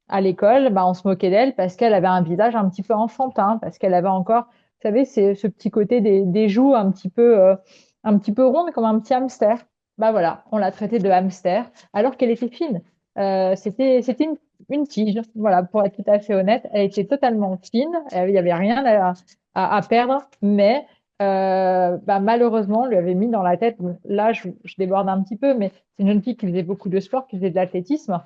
à l'école, on se moquait d'elle parce qu'elle avait un visage un petit peu enfantin, parce qu'elle avait encore, vous savez, c'est ce petit côté des joues un petit peu rondes comme un petit hamster. Voilà, on l'a traitée de hamster alors qu'elle était fine. C'était une tige. Voilà, pour être tout à fait honnête, elle était totalement fine. Il n'y avait rien à perdre, mais malheureusement, on lui avait mis dans la tête. Bon, là, je déborde un petit peu, mais c'est une jeune fille qui faisait beaucoup de sport, qui faisait de l'athlétisme.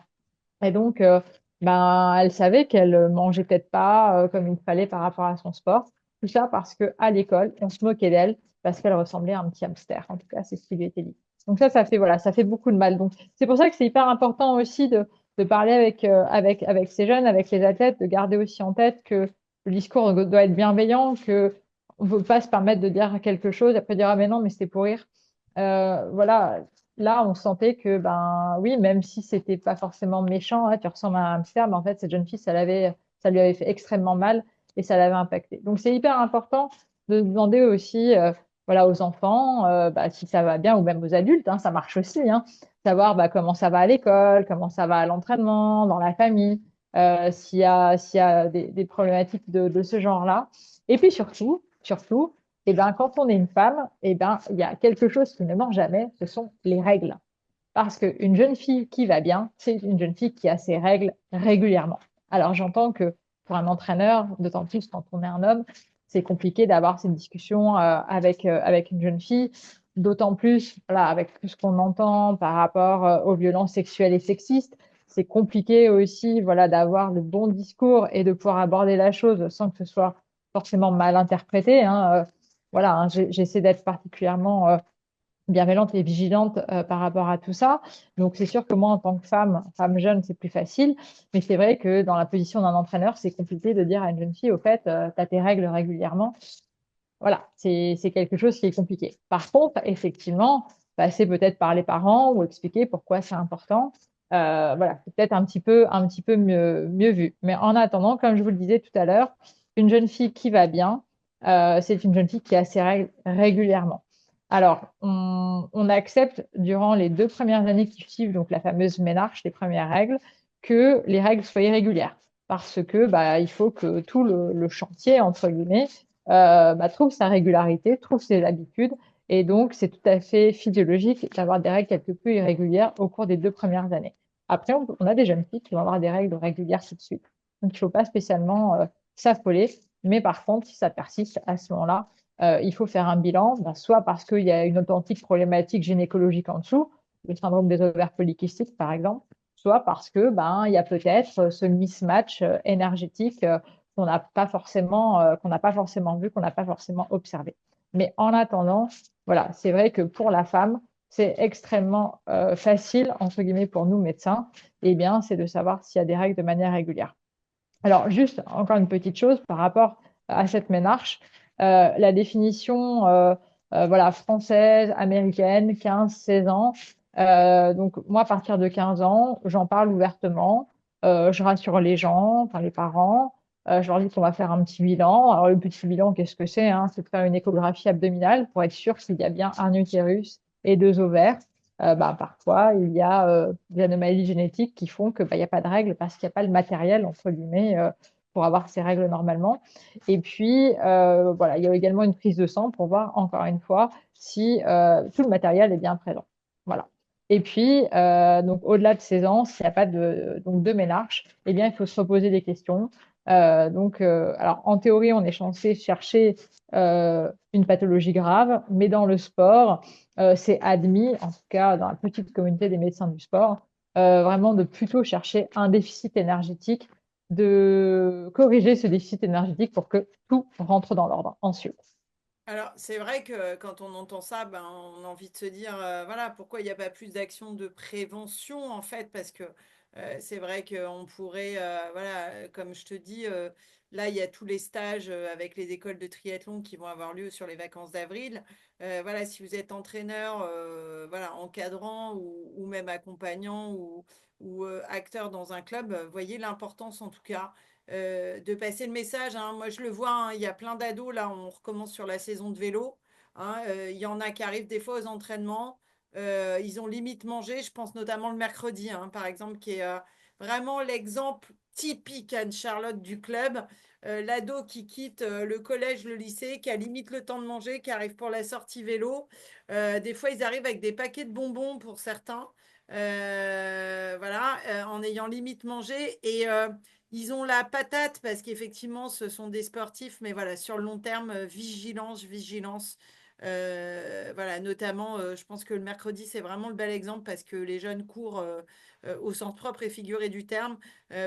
Et donc, elle savait qu'elle mangeait peut-être pas comme il fallait par rapport à son sport. Tout ça parce que à l'école, on se moquait d'elle parce qu'elle ressemblait à un petit hamster. En tout cas, c'est ce qui lui était dit. Donc ça fait voilà, ça fait beaucoup de mal. Donc c'est pour ça que c'est hyper important aussi de parler avec ces jeunes, avec les athlètes, de garder aussi en tête que le discours doit être bienveillant, que on ne veut pas se permettre de dire quelque chose et après dire ah mais non mais c'était pour rire. Voilà, là, on sentait que, oui, même si c'était pas forcément méchant, tu ressembles à un hamster, mais en fait, cette jeune fille, ça lui avait fait extrêmement mal et ça l'avait impacté. Donc, c'est hyper important de demander aussi, voilà, aux enfants, si ça va bien ou même aux adultes, hein, ça marche aussi, hein, savoir comment ça va à l'école, comment ça va à l'entraînement, dans la famille, s'il y a des problématiques de ce genre-là. Et puis surtout, quand on est une femme, il y a quelque chose qui ne ment jamais, ce sont les règles. Parce qu'une jeune fille qui va bien, c'est une jeune fille qui a ses règles régulièrement. Alors j'entends que pour un entraîneur, d'autant plus quand on est un homme, c'est compliqué d'avoir cette discussion avec une jeune fille, d'autant plus voilà, avec tout ce qu'on entend par rapport aux violences sexuelles et sexistes. C'est compliqué aussi voilà, d'avoir le bon discours et de pouvoir aborder la chose sans que ce soit forcément mal interprété. Voilà, j'essaie d'être particulièrement bienveillante et vigilante par rapport à tout ça. Donc, c'est sûr que moi, en tant que femme jeune, c'est plus facile. Mais c'est vrai que dans la position d'un entraîneur, c'est compliqué de dire à une jeune fille, au fait, tu as tes règles régulièrement. Voilà, c'est quelque chose qui est compliqué. Par contre, effectivement, passer peut-être par les parents ou expliquer pourquoi c'est important. Voilà, c'est peut-être un petit peu mieux vu. Mais en attendant, comme je vous le disais tout à l'heure, une jeune fille qui va bien, c'est une jeune fille qui a ses règles régulièrement. Alors, on accepte durant les 2 premières années qui suivent, donc la fameuse ménarche, les premières règles, que les règles soient irrégulières. Parce que il faut que tout le chantier, entre guillemets, trouve sa régularité, trouve ses habitudes. Et donc, c'est tout à fait physiologique d'avoir des règles quelque peu irrégulières au cours des 2 premières années. Après, on a des jeunes filles qui vont avoir des règles régulières tout de suite. Donc, il ne faut pas spécialement s'affoler. Mais par contre, si ça persiste à ce moment-là, il faut faire un bilan, soit parce qu'il y a une authentique problématique gynécologique en dessous, le syndrome des ovaires polykystiques par exemple, soit parce que il y a peut-être ce mismatch énergétique qu'on n'a pas forcément vu, qu'on n'a pas forcément observé. Mais en attendant, voilà, c'est vrai que pour la femme, c'est extrêmement facile, entre guillemets, pour nous médecins, c'est de savoir s'il y a des règles de manière régulière. Alors, juste encore une petite chose par rapport à cette ménarche, la définition voilà, française, américaine, 15-16 ans. Donc, moi, à partir de 15 ans, j'en parle ouvertement. Je rassure les gens, enfin les parents. Je leur dis qu'on va faire un petit bilan. Alors, le petit bilan, qu'est-ce que c'est, hein? C'est de faire une échographie abdominale pour être sûr qu'il y a bien un utérus et 2 ovaires. Parfois, il y a des anomalies génétiques qui font qu'il n'y a pas de règles parce qu'il n'y a pas le matériel, entre guillemets, pour avoir ses règles normalement. Et puis, voilà, il y a également une prise de sang pour voir, encore une fois, si tout le matériel est bien présent. Voilà. Et puis, donc, au-delà de ces ans, s'il n'y a pas de ménarche, eh bien, il faut se reposer des questions. Alors, en théorie, on est censé chercher une pathologie grave, mais dans le sport, c'est admis, en tout cas dans la petite communauté des médecins du sport, vraiment de plutôt chercher un déficit énergétique, de corriger ce déficit énergétique pour que tout rentre dans l'ordre ensuite. Alors, c'est vrai que quand on entend ça, ben, on a envie de se dire, voilà, pourquoi il n'y a pas plus d'actions de prévention, en fait, parce que c'est vrai qu'on pourrait, voilà, comme je te dis, là, il y a tous les stages avec les écoles de triathlon qui vont avoir lieu sur les vacances d'avril. Voilà, si vous êtes entraîneur, voilà, encadrant ou même accompagnant ou acteur dans un club, voyez l'importance en tout cas de passer le message, hein. Moi, je le vois, hein, il y a plein d'ados, là, on recommence sur la saison de vélo, hein. Il y en a qui arrivent des fois aux entraînements, ils ont limite mangé, je pense notamment le mercredi, hein, par exemple, qui est vraiment l'exemple typique, Anne-Charlotte, du club. L'ado qui quitte le collège, le lycée, qui a limite le temps de manger, qui arrive pour la sortie vélo. Des fois, ils arrivent avec des paquets de bonbons pour certains. Voilà, en ayant limite mangé. Et ils ont la patate parce qu'effectivement, ce sont des sportifs, mais voilà, sur le long terme, vigilance, vigilance. Voilà, notamment, je pense que le mercredi, c'est vraiment le bel exemple parce que les jeunes courent au sens propre et figuré du terme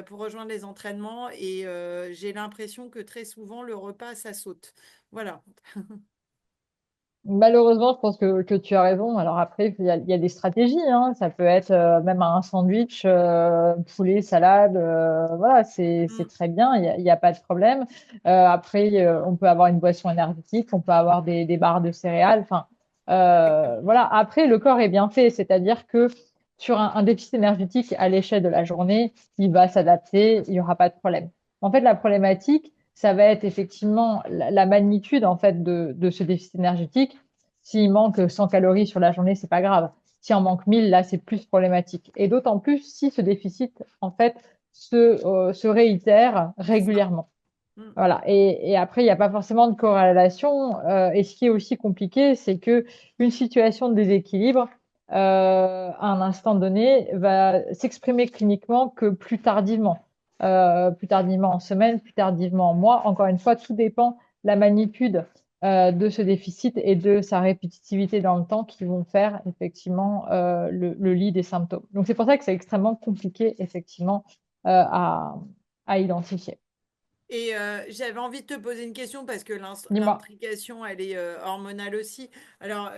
pour rejoindre les entraînements et j'ai l'impression que très souvent, le repas, ça saute. Voilà. Malheureusement, je pense que tu as raison. Alors après, il y a des stratégies, hein. Ça peut être même un sandwich, poulet, salade. Voilà, c'est Mm. très bien. Il y a pas de problème. Après, on peut avoir une boisson énergétique, on peut avoir des barres de céréales. Enfin, voilà. Après, le corps est bien fait, c'est-à-dire que sur un déficit énergétique à l'échelle de la journée, il va s'adapter. Il y aura pas de problème. En fait, la problématique, ça va être effectivement la magnitude en fait de ce déficit énergétique. S'il manque 100 calories sur la journée, c'est pas grave. S'il en manque 1000, là, c'est plus problématique. Et d'autant plus si ce déficit en fait se réitère C'est ça. régulièrement. Mm. Voilà. Et après, il n'y a pas forcément de corrélation. Et ce qui est aussi compliqué, c'est que une situation de déséquilibre, à un instant donné, va s'exprimer cliniquement que plus tardivement en semaine, plus tardivement en mois. Encore une fois, tout dépend de la magnitude de ce déficit et de sa répétitivité dans le temps qui vont faire effectivement le lit des symptômes. Donc c'est pour ça que c'est extrêmement compliqué effectivement à identifier. Et j'avais envie de te poser une question parce que Dis-moi. l'intrication, elle est hormonale aussi. Alors,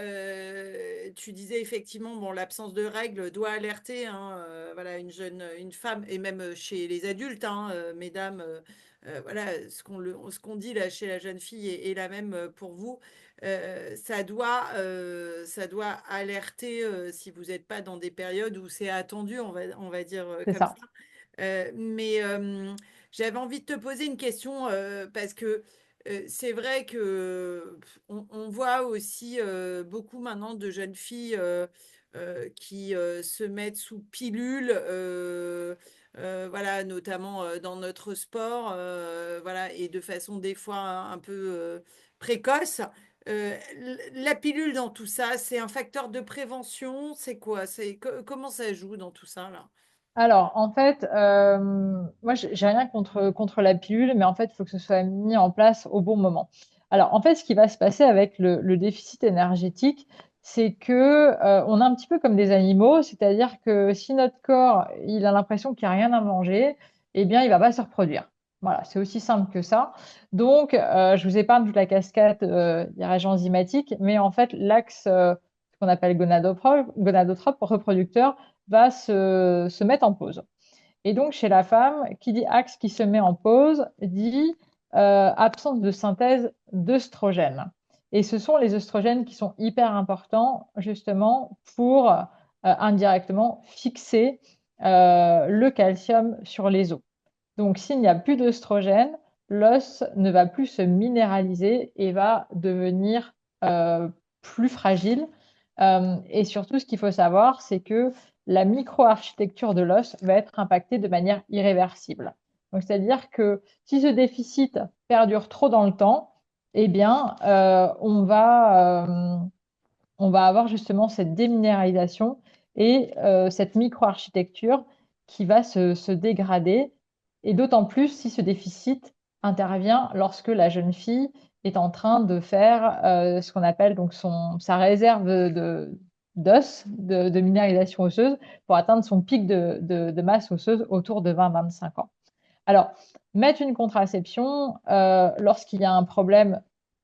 tu disais effectivement, bon, l'absence de règles doit alerter, hein, voilà, une femme, et même chez les adultes, hein, mesdames, voilà, ce qu'on dit là chez la jeune fille est la même pour vous. Ça doit alerter si vous n'êtes pas dans des périodes où c'est attendu, on va dire C'est comme ça. ça. Mais j'avais envie de te poser une question parce que c'est vrai que on voit aussi beaucoup maintenant de jeunes filles qui se mettent sous pilule, voilà, notamment dans notre sport, voilà, et de façon des fois un peu précoce. La pilule dans tout ça, c'est un facteur de prévention, c'est quoi? Comment ça joue dans tout ça là? Alors, en fait, moi, j'ai rien contre la pilule, mais en fait, il faut que ce soit mis en place au bon moment. Alors, en fait, ce qui va se passer avec le déficit énergétique, c'est que on est un petit peu comme des animaux, c'est-à-dire que si notre corps, il a l'impression qu'il n'y a rien à manger, eh bien, il va pas se reproduire. Voilà, c'est aussi simple que ça. Donc, je vous épargne toute la cascade des régions enzymatiques, mais en fait, l'axe ce qu'on appelle gonadotrope reproducteur va se mettre en pause. Et donc, chez la femme, qui dit axe qui se met en pause, dit absence de synthèse d'œstrogènes. Et ce sont les œstrogènes qui sont hyper importants, justement, pour indirectement fixer le calcium sur les os. Donc, s'il n'y a plus d'œstrogènes, l'os ne va plus se minéraliser et va devenir plus fragile. Et surtout, ce qu'il faut savoir, c'est que la microarchitecture de l'os va être impactée de manière irréversible. Donc, c'est-à-dire que si ce déficit perdure trop dans le temps, eh bien, on va avoir justement cette déminéralisation et cette microarchitecture qui va se dégrader, et d'autant plus si ce déficit intervient lorsque la jeune fille est en train de faire ce qu'on appelle donc sa réserve d'os, de minéralisation osseuse, pour atteindre son pic de masse osseuse autour de 20-25 ans. Alors, mettre une contraception lorsqu'il y a un problème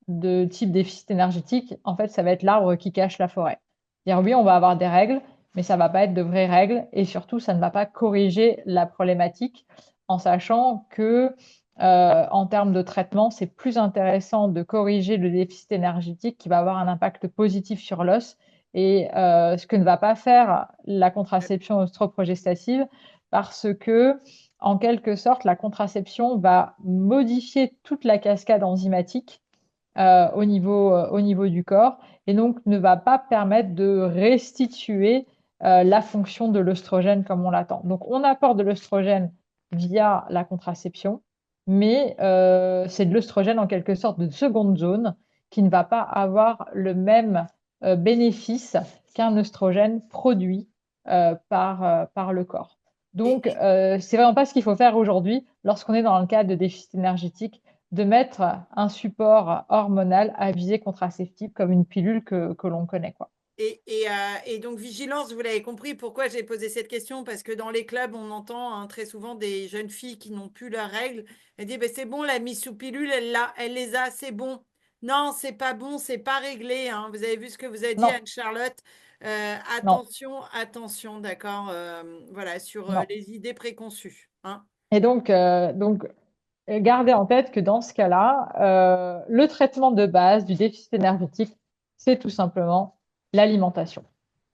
de type déficit énergétique, en fait, ça va être l'arbre qui cache la forêt. Dire oui, on va avoir des règles, mais ça va pas être de vraies règles, et surtout, ça ne va pas corriger la problématique, en sachant que en termes de traitement, c'est plus intéressant de corriger le déficit énergétique qui va avoir un impact positif sur l'os, et ce que ne va pas faire la contraception œstroprogestative, parce que en quelque sorte, la contraception va modifier toute la cascade enzymatique au niveau du corps, et donc ne va pas permettre de restituer la fonction de l'œstrogène comme on l'attend. Donc on apporte de l'œstrogène via la contraception, mais c'est de l'œstrogène en quelque sorte de seconde zone qui ne va pas avoir le même bénéfice qu'un œstrogène produit par le corps. Donc, Et, c'est vraiment pas ce qu'il faut faire aujourd'hui lorsqu'on est dans le cadre de déficit énergétique, de mettre un support hormonal à visée contraceptive comme une pilule que l'on connaît, quoi. et donc, vigilance, vous l'avez compris, pourquoi j'ai posé cette question, parce que dans les clubs, on entend très souvent des jeunes filles qui n'ont plus leurs règles. Elles disent, ben, c'est bon, la mise sous pilule, elle les a, c'est bon. Non, c'est pas bon, c'est pas réglé, hein. Vous avez vu ce que vous a dit Non, Anne-Charlotte. non, Attention, d'accord, voilà, sur non. les idées préconçues, hein. Et donc, gardez en tête que dans ce cas-là, le traitement de base du déficit énergétique, c'est tout simplement l'alimentation.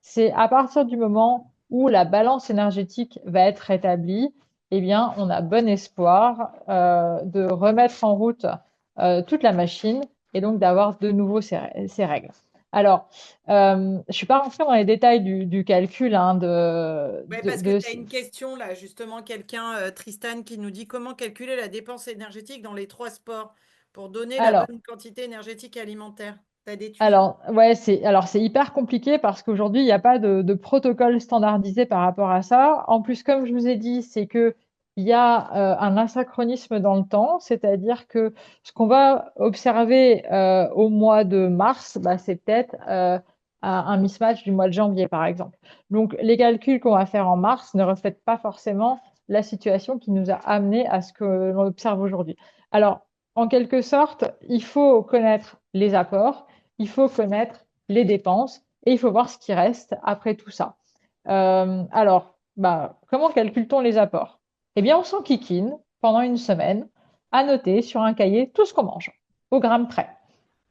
C'est à partir du moment où la balance énergétique va être rétablie, eh bien, on a bon espoir de remettre en route toute la machine, et donc d'avoir de nouveau ces règles. Alors, je suis pas rentrée dans les détails du calcul hein, Ouais, parce que tu as une question là, justement, quelqu'un, Tristan, qui nous dit comment calculer la dépense énergétique dans les trois sports pour donner la Alors, bonne quantité énergétique alimentaire. Tu as des tuyaux? ouais, c'est hyper compliqué parce qu'aujourd'hui, il n'y a pas de protocole standardisé par rapport à ça. En plus, comme je vous ai dit, c'est que il y a un asynchronisme dans le temps, c'est-à-dire que ce qu'on va observer au mois de mars, bah, c'est peut-être un mismatch du mois de janvier, par exemple. Donc, les calculs qu'on va faire en mars ne reflètent pas forcément la situation qui nous a amené à ce que l'on observe aujourd'hui. Alors, en quelque sorte, il faut connaître les apports, il faut connaître les dépenses, et il faut voir ce qui reste après tout ça. Alors, bah, comment calcule-t-on les apports? Eh bien, on s'enquiquine pendant une semaine à noter sur un cahier tout ce qu'on mange, au gramme près.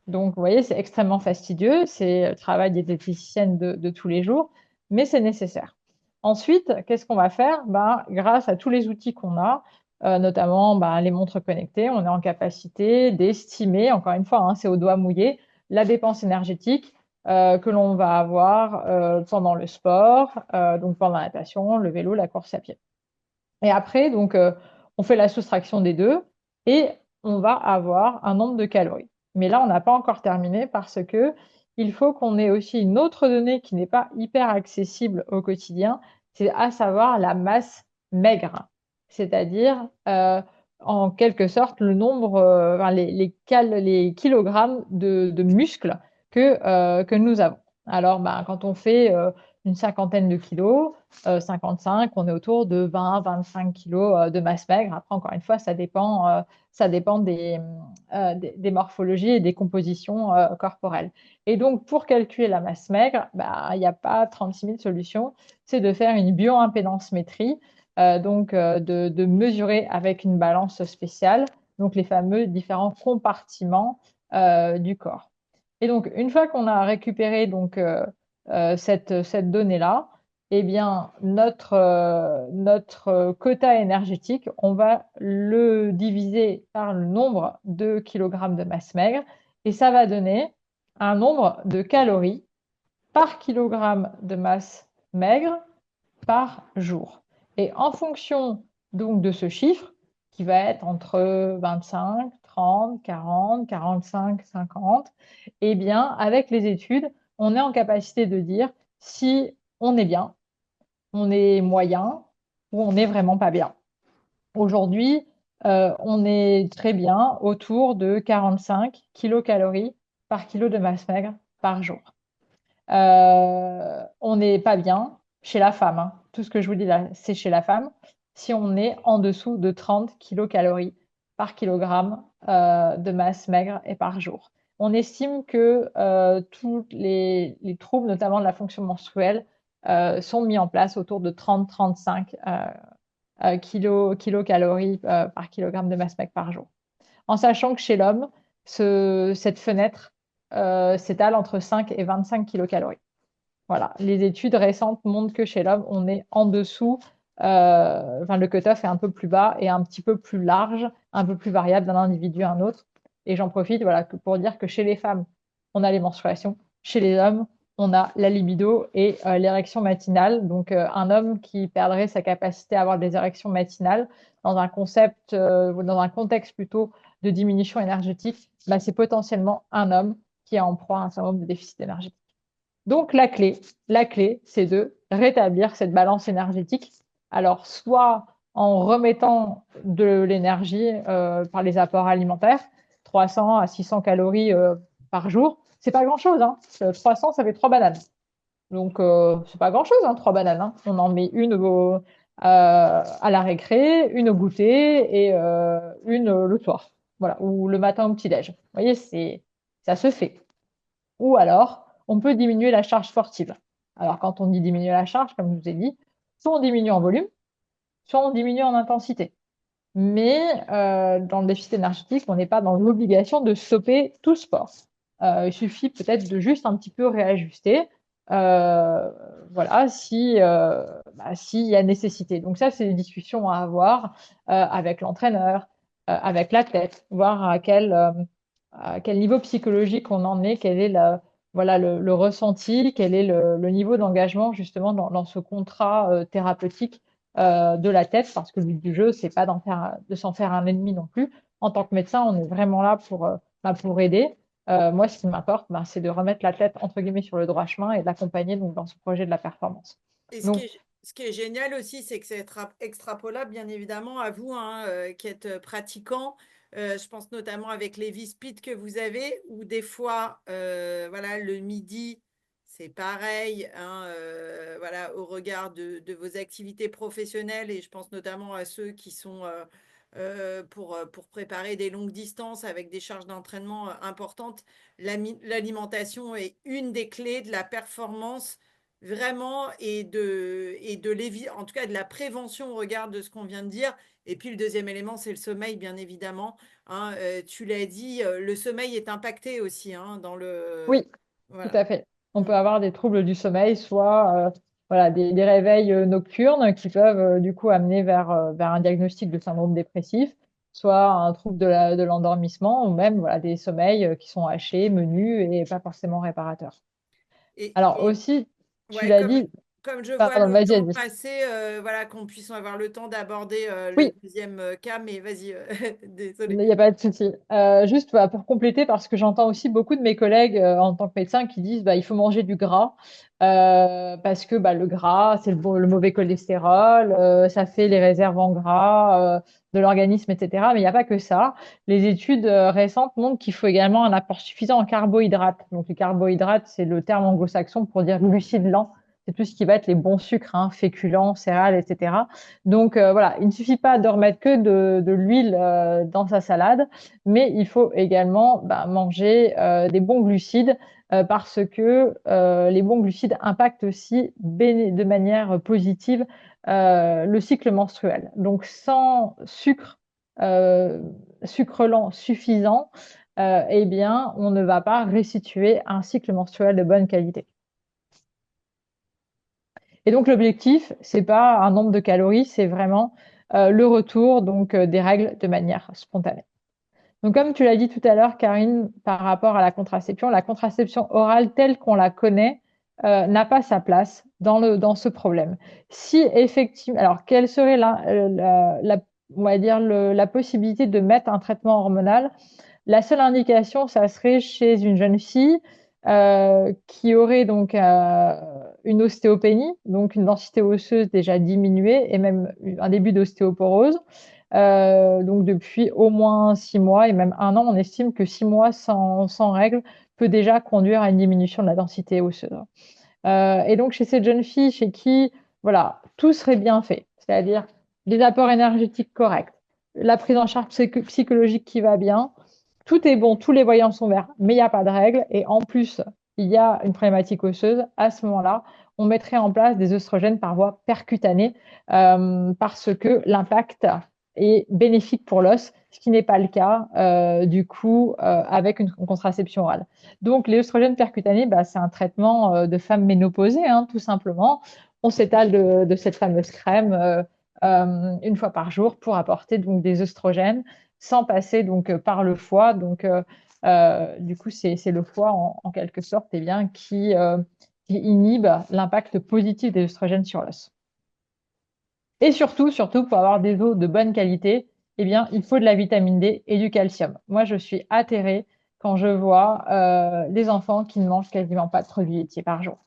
Donc, vous voyez, c'est extrêmement fastidieux, c'est le travail des diététiciennes de tous les jours, mais c'est nécessaire. Ensuite, qu'est-ce qu'on va faire? Ben, grâce à tous les outils qu'on a, notamment ben, les montres connectées, on est en capacité d'estimer, encore une fois, hein, c'est au doigt mouillé, la dépense énergétique que l'on va avoir pendant le sport, donc pendant la natation, le vélo, la course à pied. Et après, donc, on fait la soustraction des deux et on va avoir un nombre de calories. Mais là, on n'a pas encore terminé parce que il faut qu'on ait aussi une autre donnée qui n'est pas hyper accessible au quotidien, c'est à savoir la masse maigre, c'est-à-dire en quelque sorte le nombre, enfin, les kilogrammes de muscles que nous avons. Alors, ben, quand on fait une cinquantaine de kilos, 55, on est autour de 20-25 kilos de masse maigre. Après, encore une fois, ça dépend des morphologies et des compositions corporelles. Et donc, pour calculer la masse maigre, bah, il n'y a pas 36 000 solutions. C'est de faire une bioimpédancemétrie, donc de mesurer avec une balance spéciale, donc les fameux différents compartiments du corps. Et donc, une fois qu'on a récupéré donc, cette donnée-là, eh bien, notre quota énergétique, on va le diviser par le nombre de kilogrammes de masse maigre, et ça va donner un nombre de calories par kilogramme de masse maigre par jour. Et en fonction donc de ce chiffre, qui va être entre 25, 30, 40, 45, 50, eh bien, avec les études, on est en capacité de dire si on est bien, on est moyen ou on n'est vraiment pas bien. Aujourd'hui, on est très bien autour de 45 kilocalories par kilo de masse maigre par jour. On n'est pas bien chez la femme, hein. Tout ce que je vous dis là, c'est chez la femme. Si on est en dessous de 30 kilocalories par kilogramme de masse maigre et par jour. On estime que tous les troubles, notamment de la fonction menstruelle, sont mis en place autour de 30-35 kilocalories par kilogramme de masse maigre par jour. En sachant que chez l'homme, cette fenêtre s'étale entre 5 et 25 kilocalories. Voilà. Les études récentes montrent que chez l'homme, on est en dessous, le cutoff est un peu plus bas et un petit peu plus large, un peu plus variable d'un individu à un autre. Et j'en profite pour dire que chez les femmes, on a les menstruations. Chez les hommes, on a la libido et l'érection matinale. Donc, un homme qui perdrait sa capacité à avoir des érections matinales dans un contexte plutôt de diminution énergétique, bah, c'est potentiellement un homme qui est en proie à un syndrome de déficit énergétique. Donc, la clé, c'est de rétablir cette balance énergétique. Alors, soit en remettant de l'énergie par les apports alimentaires, 300 à 600 calories par jour, c'est pas grand-chose, hein. 300, ça fait 3 bananes. Donc, c'est pas grand-chose, hein, 3 bananes, hein. On en met une à la récré, une au goûter et une le soir. Voilà, ou le matin au petit-déj. Vous voyez, ça se fait. Ou alors, on peut diminuer la charge sportive. Alors, quand on dit diminuer la charge, comme je vous ai dit, soit on diminue en volume, soit on diminue en intensité. Mais dans le déficit énergétique, on n'est pas dans l'obligation de stopper tout sport. Il suffit peut-être de juste un petit peu réajuster, voilà, s'il y a nécessité. Donc ça, c'est des discussions à avoir avec l'entraîneur, avec l'athlète, voir à quel niveau psychologique on en est, quel est le ressenti, quel est le niveau d'engagement justement dans ce contrat thérapeutique de la tête, parce que le but du jeu, c'est pas de s'en faire un ennemi non plus. En tant que médecin, on est vraiment là pour aider. Moi, ce qui m'importe, c'est de remettre l'athlète entre guillemets sur le droit chemin et de l'accompagner donc dans ce projet de la performance. Et Donc, ce qui est génial aussi, c'est que c'est extrapolable, bien évidemment, à vous, hein, qui êtes pratiquant. Je pense notamment avec les Vispid que vous avez, où des fois, voilà, le midi, c'est pareil, hein, voilà, au regard de vos activités professionnelles, et je pense notamment à ceux qui sont pour préparer des longues distances avec des charges d'entraînement importantes. L'alimentation est une des clés de la performance vraiment en tout cas de la prévention au regard de ce qu'on vient de dire. Et puis le deuxième élément, c'est le sommeil, bien évidemment, hein. Tu l'as dit, le sommeil est impacté aussi, hein, dans le... oui, tout Voilà. à fait. On Mm. peut avoir des troubles du sommeil, soit voilà, des réveils nocturnes qui peuvent du coup amener vers un diagnostic de syndrome dépressif, soit un trouble de l'endormissement, ou même voilà, des sommeils qui sont hachés, menus et pas forcément réparateurs. Alors Et aussi, tu ouais, l'as dit, comme je vois pardon, le vas-y, temps vas-y. passer, voilà, qu'on puisse avoir le temps d'aborder le Oui, deuxième cas, mais vas-y, il désolé. n'y a pas de souci. Juste voilà, pour compléter, parce que j'entends aussi beaucoup de mes collègues en tant que médecin qui disent il faut manger du gras parce que le gras, c'est le mauvais cholestérol, ça fait les réserves en gras de l'organisme, etc. Mais il n'y a pas que ça. Les études récentes montrent qu'il faut également un apport suffisant en carbohydrates. Donc les carbohydrates, c'est le terme anglo-saxon pour dire glucides lents. C'est tout ce qui va être les bons sucres, hein, féculents, céréales, etc. Donc voilà, il ne suffit pas de remettre que de l'huile dans sa salade, mais il faut également manger des bons glucides parce que les bons glucides impactent aussi de manière positive le cycle menstruel. Donc sans sucre lent suffisant, eh bien, on ne va pas restituer un cycle menstruel de bonne qualité. Et donc l'objectif, c'est pas un nombre de calories, c'est vraiment le retour donc des règles de manière spontanée. Donc comme tu l'as dit tout à l'heure, Karine, par rapport à la contraception orale telle qu'on la connaît n'a pas sa place dans ce problème. Si effectivement, alors quelle serait on va dire, la possibilité de mettre un traitement hormonal. La seule indication, ça serait chez une jeune fille qui aurait donc une ostéopénie, donc une densité osseuse déjà diminuée et même un début d'ostéoporose. Donc depuis au moins 6 mois et même un an, on estime que 6 mois sans règles peut déjà conduire à une diminution de la densité osseuse. Et donc chez cette jeune fille, chez qui voilà, tout serait bien fait, c'est-à-dire des apports énergétiques corrects, la prise en charge psychologique qui va bien, tout est bon, tous les voyants sont verts, mais il n'y a pas de règles. Et en plus, il y a une problématique osseuse. À ce moment-là, on mettrait en place des œstrogènes par voie percutanée parce que l'impact est bénéfique pour l'os, ce qui n'est pas le cas du coup avec une contraception orale. Donc les œstrogènes percutanés, bah, c'est un traitement de femmes ménopausées, hein, tout simplement. On s'étale de cette fameuse crème une fois par jour pour apporter donc des œstrogènes sans passer donc par le foie. Donc, du coup, c'est le foie en quelque sorte eh bien, qui inhibe l'impact positif des œstrogènes sur l'os. Et surtout, pour avoir des os de bonne qualité, eh bien, il faut de la vitamine D et du calcium. Moi, je suis atterrée quand je vois les enfants qui ne mangent quasiment pas de produits laitiers par jour.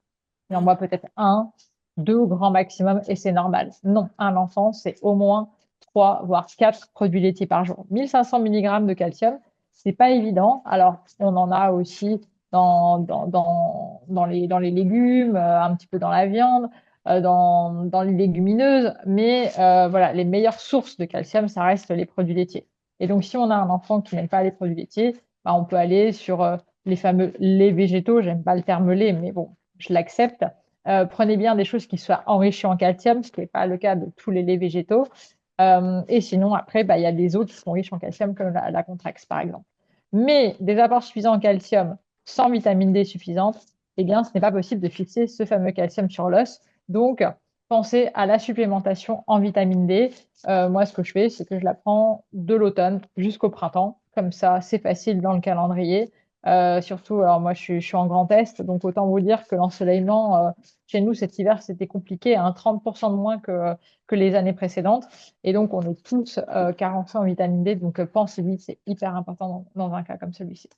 Il en Mm. boit peut-être un, deux au grand maximum, et c'est normal. Non, un enfant, c'est au moins 3 voire 4 produits laitiers par jour. 1500 mg de calcium, c'est pas évident. Alors, on en a aussi dans les légumes, un petit peu dans la viande, dans les légumineuses, mais voilà, les meilleures sources de calcium, ça reste les produits laitiers. Et donc, si on a un enfant qui n'aime pas les produits laitiers, bah, on peut aller sur les fameux laits végétaux. J'aime pas le terme lait, mais bon, je l'accepte. Prenez bien des choses qui soient enrichies en calcium, ce qui n'est pas le cas de tous les laits végétaux. Et sinon, après, bah, il y a des eaux qui sont riches en calcium, comme la Contrex, par exemple. Mais des apports suffisants en calcium sans vitamine D suffisante, eh bien, ce n'est pas possible de fixer ce fameux calcium sur l'os. Donc, pensez à la supplémentation en vitamine D. Moi, ce que je fais, c'est que je la prends de l'automne jusqu'au printemps. Comme ça, c'est facile dans le calendrier. Surtout, alors moi, je suis en Grand Est, donc autant vous dire que l'ensoleillement, chez nous, cet hiver, c'était compliqué, hein, 30% de moins que les années précédentes. Et donc, on est tous carencés en vitamine D. Donc, pensez-y, c'est hyper important dans un cas comme celui-ci.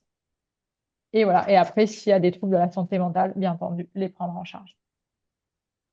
Et voilà. Et après, s'il y a des troubles de la santé mentale, bien entendu, les prendre en charge.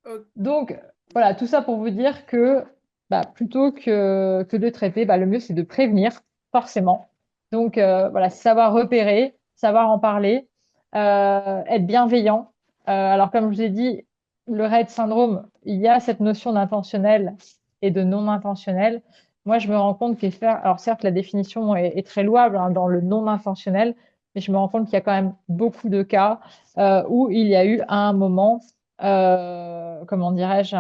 Ok. Donc, voilà, tout ça pour vous dire que bah, plutôt que de traiter, bah, le mieux, c'est de prévenir, forcément. Donc, voilà, savoir repérer, savoir en parler, être bienveillant. Alors, comme je vous ai dit, le Rett syndrome, il y a cette notion d'intentionnel et de non intentionnel. Moi, je me rends compte alors certes, la définition est très louable hein, dans le non intentionnel, mais je me rends compte qu'il y a quand même beaucoup de cas où il y a eu à un moment comment dirais-je,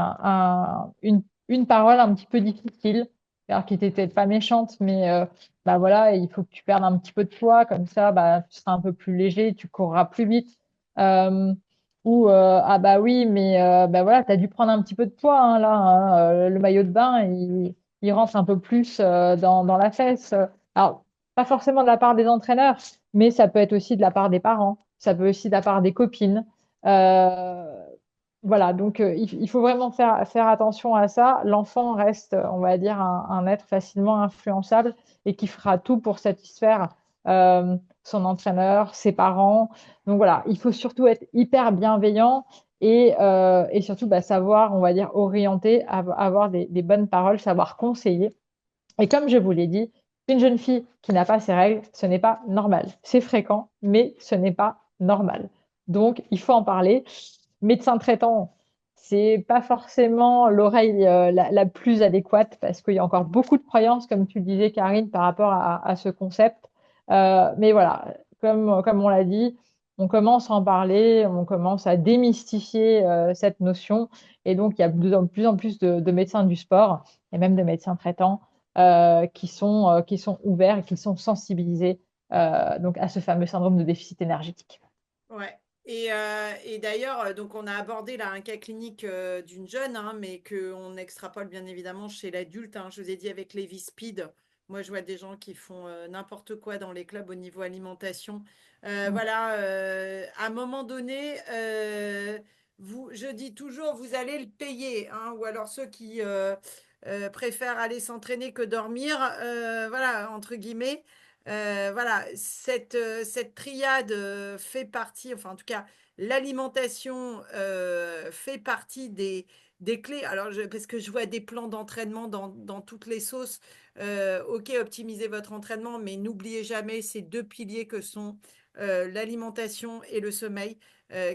une parole un petit peu difficile, alors qui n'était peut-être pas méchante, mais bah voilà, il faut que tu perdes un petit peu de poids, comme ça, bah, tu seras un peu plus léger, tu courras plus vite. Euh, ou ah bah oui, mais bah voilà, tu as dû prendre un petit peu de poids hein, là, hein, le maillot de bain, il rentre un peu plus dans la fesse. Alors, pas forcément de la part des entraîneurs, mais ça peut être aussi de la part des parents, ça peut aussi de la part des copines. Euh, voilà, donc il faut vraiment faire attention à ça. L'enfant reste, on va dire, un être facilement influençable et qui fera tout pour satisfaire son entraîneur, ses parents. Donc voilà, il faut surtout être hyper bienveillant et surtout bah, savoir, on va dire, orienter, avoir des bonnes paroles, savoir conseiller. Et comme je vous l'ai dit, une jeune fille qui n'a pas ses règles, ce n'est pas normal. C'est fréquent, mais ce n'est pas normal. Donc, il faut en parler. Médecin traitant, c'est pas forcément l'oreille la plus adéquate parce qu'il y a encore beaucoup de croyances, comme tu le disais, Karine, par rapport à ce concept. Mais voilà, comme on l'a dit, on commence à en parler, on commence à démystifier cette notion. Et donc, il y a de plus en plus de médecins du sport et même de médecins traitants qui sont ouverts et qui sont sensibilisés donc à ce fameux syndrome de déficit énergétique. Ouais. Et d'ailleurs, donc on a abordé là un cas clinique d'une jeune, hein, mais qu'on extrapole bien évidemment chez l'adulte, hein. Je vous ai dit avec Levi Speed, moi je vois des gens qui font n'importe quoi dans les clubs au niveau alimentation. Mm. Voilà, à un moment donné, je dis toujours, vous allez le payer, hein, ou alors ceux qui préfèrent aller s'entraîner que dormir, voilà, entre guillemets. Voilà, cette triade fait partie, enfin en tout cas, l'alimentation fait partie des clés. Alors, parce que je vois des plans d'entraînement dans toutes les sauces. Ok, optimisez votre entraînement, mais n'oubliez jamais ces deux piliers que sont l'alimentation et le sommeil,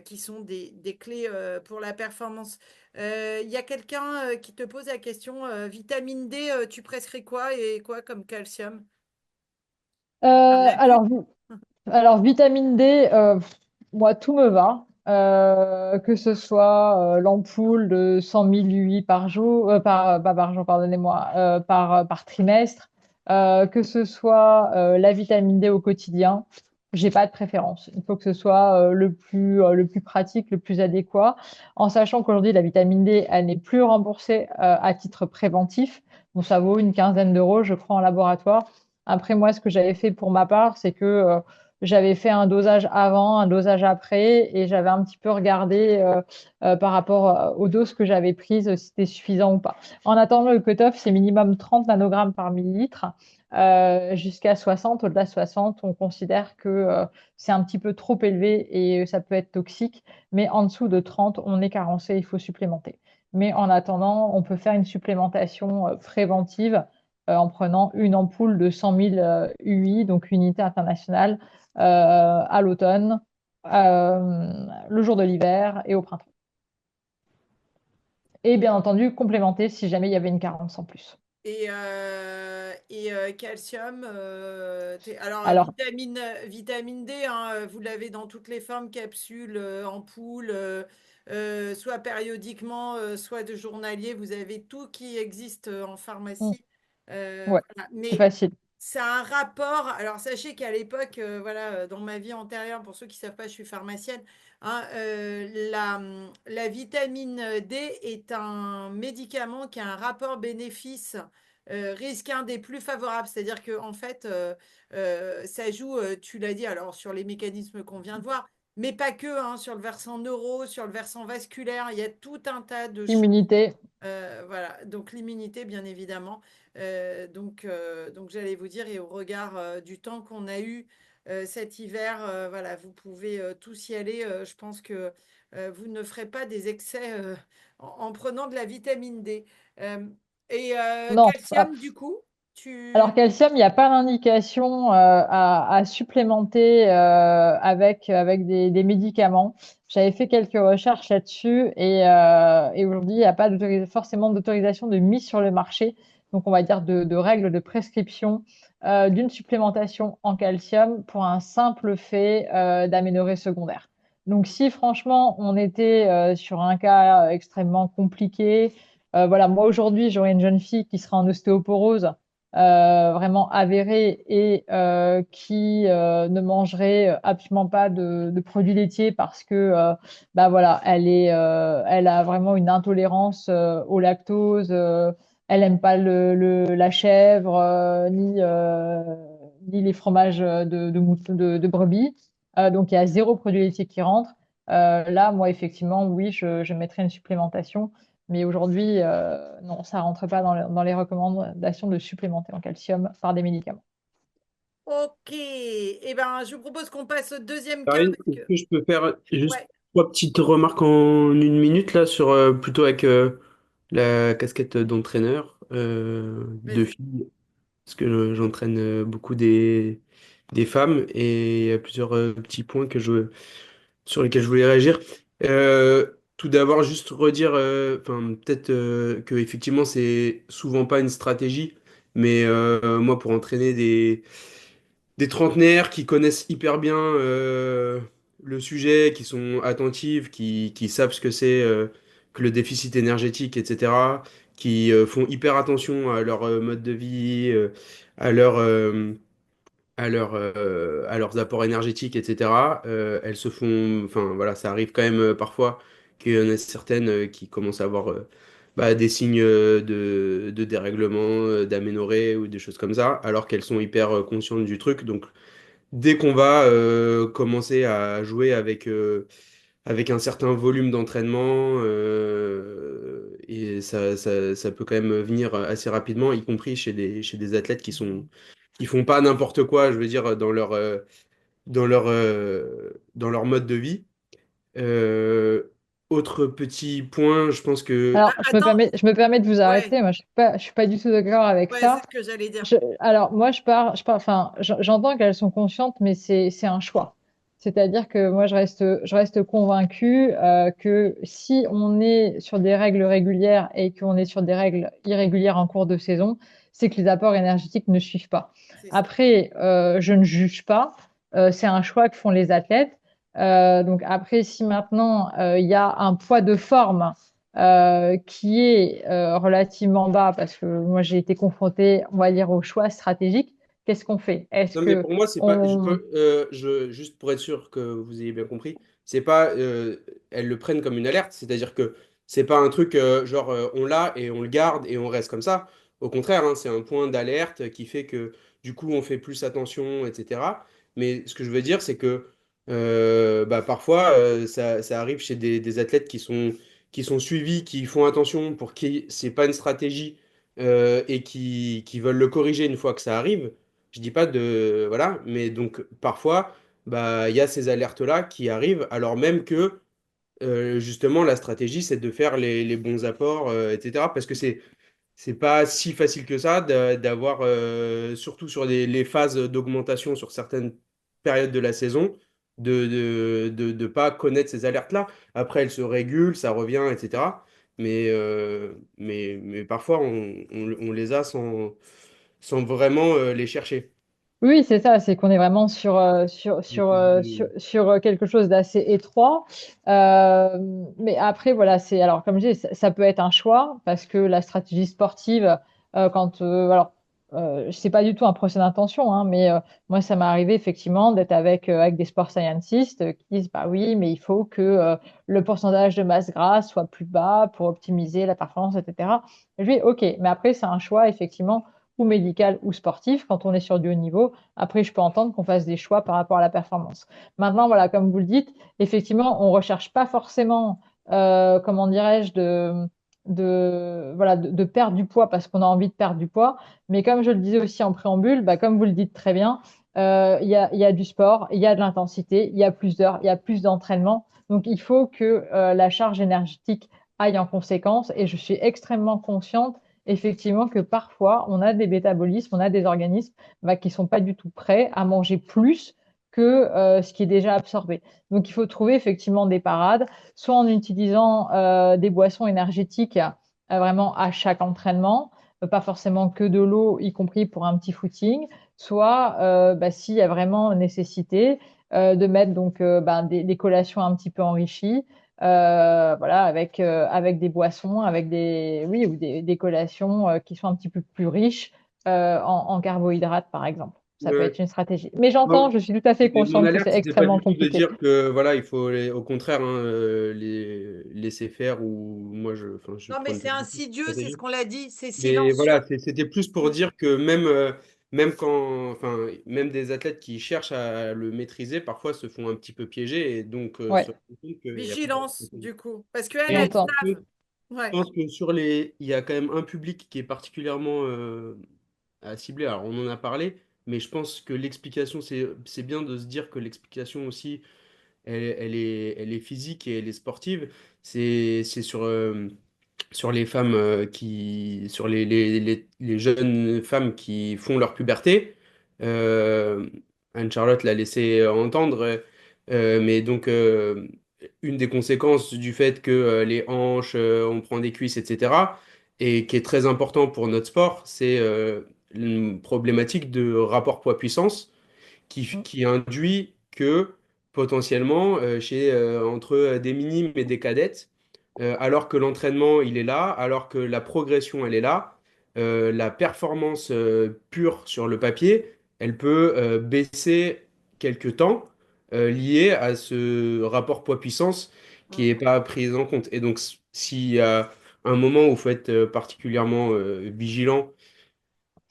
qui sont des clés pour la performance. Il y a quelqu'un qui te pose la question, vitamine D, tu prescris quoi et quoi comme calcium? Enfin, l'appui. Alors, alors, vitamine D, moi, tout me va. Que ce soit l'ampoule de 100 000 UI par jour, pas par jour, pardonnez-moi, par trimestre, que ce soit la vitamine D au quotidien, j'ai pas de préférence. Il faut que ce soit le plus pratique, le plus adéquat, en sachant qu'aujourd'hui, la vitamine D, elle n'est plus remboursée à titre préventif. Bon, ça vaut une quinzaine d'euros, je crois, en laboratoire. Après, moi, ce que j'avais fait pour ma part, c'est que j'avais fait un dosage avant, un dosage après, et j'avais un petit peu regardé par rapport aux doses que j'avais prises, si c'était suffisant ou pas. En attendant, le cutoff, c'est minimum 30 nanogrammes par millilitre, jusqu'à 60. Au-delà de 60, on considère que c'est un petit peu trop élevé et ça peut être toxique. Mais en dessous de 30, on est carencé, il faut supplémenter. Mais en attendant, on peut faire une supplémentation préventive en prenant une ampoule de 100 000 UI, donc unité internationale, à l'automne, le jour de l'hiver et au printemps. Et bien entendu, complémenter si jamais il y avait une carence en plus. Et calcium, alors Alors, vitamine D, hein, vous l'avez dans toutes les formes, capsules, ampoules, soit périodiquement, soit de journalier, vous avez tout qui existe en pharmacie. ouais, Voilà. c'est Mais facile. ça a un rapport. Alors, sachez qu'à l'époque, voilà, dans ma vie antérieure, pour ceux qui ne savent pas, je suis pharmacienne, hein, la vitamine D est un médicament qui a un rapport bénéfice risque un des plus favorables. C'est-à-dire que en fait, ça joue, tu l'as dit, alors sur les mécanismes qu'on vient de voir, mais pas que, hein, sur le versant neuro, sur le versant vasculaire, il y a tout un tas de choses. Immunité, Voilà, donc l'immunité, bien évidemment. Donc j'allais vous dire, et au regard du temps qu'on a eu cet hiver, voilà, vous pouvez tous y aller. Je pense que vous ne ferez pas des excès en prenant de la vitamine D. Euh, non. calcium, du coup, Alors, tu... calcium, il n'y a pas d'indication à supplémenter avec des médicaments. J'avais fait quelques recherches là-dessus et aujourd'hui, il n'y a pas forcément d'autorisation de mise sur le marché. Donc, on va dire de règles de prescription d'une supplémentation en calcium pour un simple fait d'aménorrhée secondaire. Donc, si franchement, on était sur un cas extrêmement compliqué, voilà, moi aujourd'hui, j'aurais une jeune fille qui serait en ostéoporose vraiment avérée et qui ne mangerait absolument pas de produits laitiers parce que bah voilà, elle a vraiment une intolérance au lactose. Elle aime pas la chèvre ni les fromages de brebis. Donc il y a zéro produit laitier qui rentre. Là, moi, effectivement, oui, je mettrais une supplémentation. Mais aujourd'hui, non, ça rentre pas dans les recommandations de supplémenter en calcium par des médicaments. Ok. Eh ben, je vous propose qu'on passe au deuxième cas. Karine, Parce est-ce que... que je peux faire juste Ouais, trois petites remarques en une minute là sur plutôt avec la casquette d'entraîneur de vas-y. filles, parce que j'entraîne beaucoup des femmes et il y a plusieurs petits points sur lesquels je voulais réagir. Tout d'abord, juste redire, enfin peut-être que effectivement c'est souvent pas une stratégie, mais moi pour entraîner des trentenaires qui connaissent hyper bien le sujet, qui sont attentifs, qui savent ce que c'est que le déficit énergétique, etc., qui font hyper attention à leur mode de vie, à leur, à leurs apports énergétiques, etc. Elles se font, enfin voilà, ça arrive quand même parfois qu'il y en a certaines qui commencent à avoir des signes de dérèglement, d'aménorrhée ou des choses comme ça, alors qu'elles sont hyper conscientes du truc. Donc dès qu'on va commencer à jouer avec avec un certain volume d'entraînement, et ça peut quand même venir assez rapidement, y compris chez des athlètes qui font pas n'importe quoi, je veux dire, dans leur mode de vie. Euh, Autre petit point, je pense que Alors, Ah, attends, je me permets de vous ouais, arrêter. Moi, je suis pas du tout d'accord avec ouais, c'est ça. ce que j'allais dire. Alors, moi, enfin, j'entends qu'elles sont conscientes, mais c'est un choix. C'est-à-dire que moi, je reste convaincue que si on est sur des règles régulières et qu'on est sur des règles irrégulières en cours de saison, c'est que les apports énergétiques ne suivent pas. C'est ça. Après, je ne juge pas. C'est un choix que font les athlètes. Donc après, si maintenant il y a un poids de forme qui est relativement bas parce que moi j'ai été confrontée, on va dire, au choix stratégique. Qu'est-ce qu'on fait? Est-ce non, mais que pour moi, c'est pas. on... Juste pour être sûr que vous ayez bien compris, c'est pas. Elles le prennent comme une alerte, c'est-à-dire que c'est pas un truc genre on l'a et on le garde et on reste comme ça. Au contraire, hein, c'est un point d'alerte qui fait que du coup on fait plus attention, etc. Mais ce que je veux dire, c'est que bah, parfois ça arrive chez des athlètes qui sont suivis, qui font attention, pour qui c'est pas une stratégie et qui veulent le corriger une fois que ça arrive. Je dis pas de... Voilà, mais donc parfois, bah, il y a ces alertes-là qui arrivent, alors même que justement la stratégie, c'est de faire les bons apports, etc. Parce que c'est pas si facile que ça d'avoir, surtout sur les phases d'augmentation sur certaines périodes de la saison, de pas connaître ces alertes-là. Après, elles se régulent, ça revient, etc. Mais parfois, on les a sans vraiment les chercher. Oui, c'est ça, c'est qu'on est vraiment sur quelque chose d'assez étroit. Mais après, voilà, c'est alors comme je dis, ça peut être un choix parce que la stratégie sportive, quand alors c'est pas du tout un procès d'intention, hein, mais moi ça m'est arrivé effectivement d'être avec des sport scientists qui disent bah oui, mais il faut que le pourcentage de masse grasse soit plus bas pour optimiser la performance, etc. Et je dis ok, mais après c'est un choix effectivement ou médical ou sportif quand on est sur du haut niveau. Après, je peux entendre qu'on fasse des choix par rapport à la performance. Maintenant, voilà, comme vous le dites, effectivement, on recherche pas forcément, comment dirais-je, voilà, de perdre du poids parce qu'on a envie de perdre du poids. Mais comme je le disais aussi en préambule, bah, comme vous le dites très bien, il y a du sport, il y a de l'intensité, il y a plus d'heures, il y a plus d'entraînement. Donc, il faut que la charge énergétique aille en conséquence. Et je suis extrêmement consciente, effectivement, que parfois, on a des métabolismes, on a des organismes bah, qui sont pas du tout prêts à manger plus que ce qui est déjà absorbé. Donc, il faut trouver effectivement des parades, soit en utilisant des boissons énergétiques vraiment à chaque entraînement, pas forcément que de l'eau, y compris pour un petit footing, soit bah, s'il y a vraiment nécessité de mettre donc bah, des collations un petit peu enrichies, voilà, avec des boissons, avec oui, ou des collations qui sont un petit peu plus riches en carbohydrates, par exemple. Ça peut être Ouais. une stratégie. Mais j'entends, Bon, je suis tout à fait mais mon consciente que alerte, c'est c'était pas extrêmement du tout de compliqué. dire que voilà, il faut au contraire hein, les laisser faire ou moi je Non, mais prône c'est pas du tout cette insidieux, c'est ce stratégie. qu'on l'a dit, c'est Mais voilà, silencieux. c'était plus pour Mm. dire que même quand, enfin, même des athlètes qui cherchent à le maîtriser, parfois se font un petit peu piéger et donc se Ouais, rendent compte qu'il n'y a pas Vigilance, du coup. Parce qu'elles, et elles j'entends. savent. je Ouais. pense que il y a quand même un public qui est particulièrement à cibler. Alors, on en a parlé, mais je pense que l'explication, c'est bien de se dire que l'explication aussi, elle est physique et elle est sportive. C'est sur les femmes sur les jeunes femmes qui font leur puberté. Euh, Anne-Charlotte l'a laissé entendre, mais donc une des conséquences du fait que les hanches, on prend des cuisses, etc., et qui est très important pour notre sport, c'est une problématique de rapport poids-puissance Mm. qui induit que potentiellement chez entre des minimes et des cadettes, alors que l'entraînement il est là, alors que la progression elle est là, la performance pure sur le papier, elle peut baisser quelque temps lié à ce rapport poids-puissance qui Mm. n'est pas pris en compte. Et donc s'il y a un moment où il faut être particulièrement vigilant,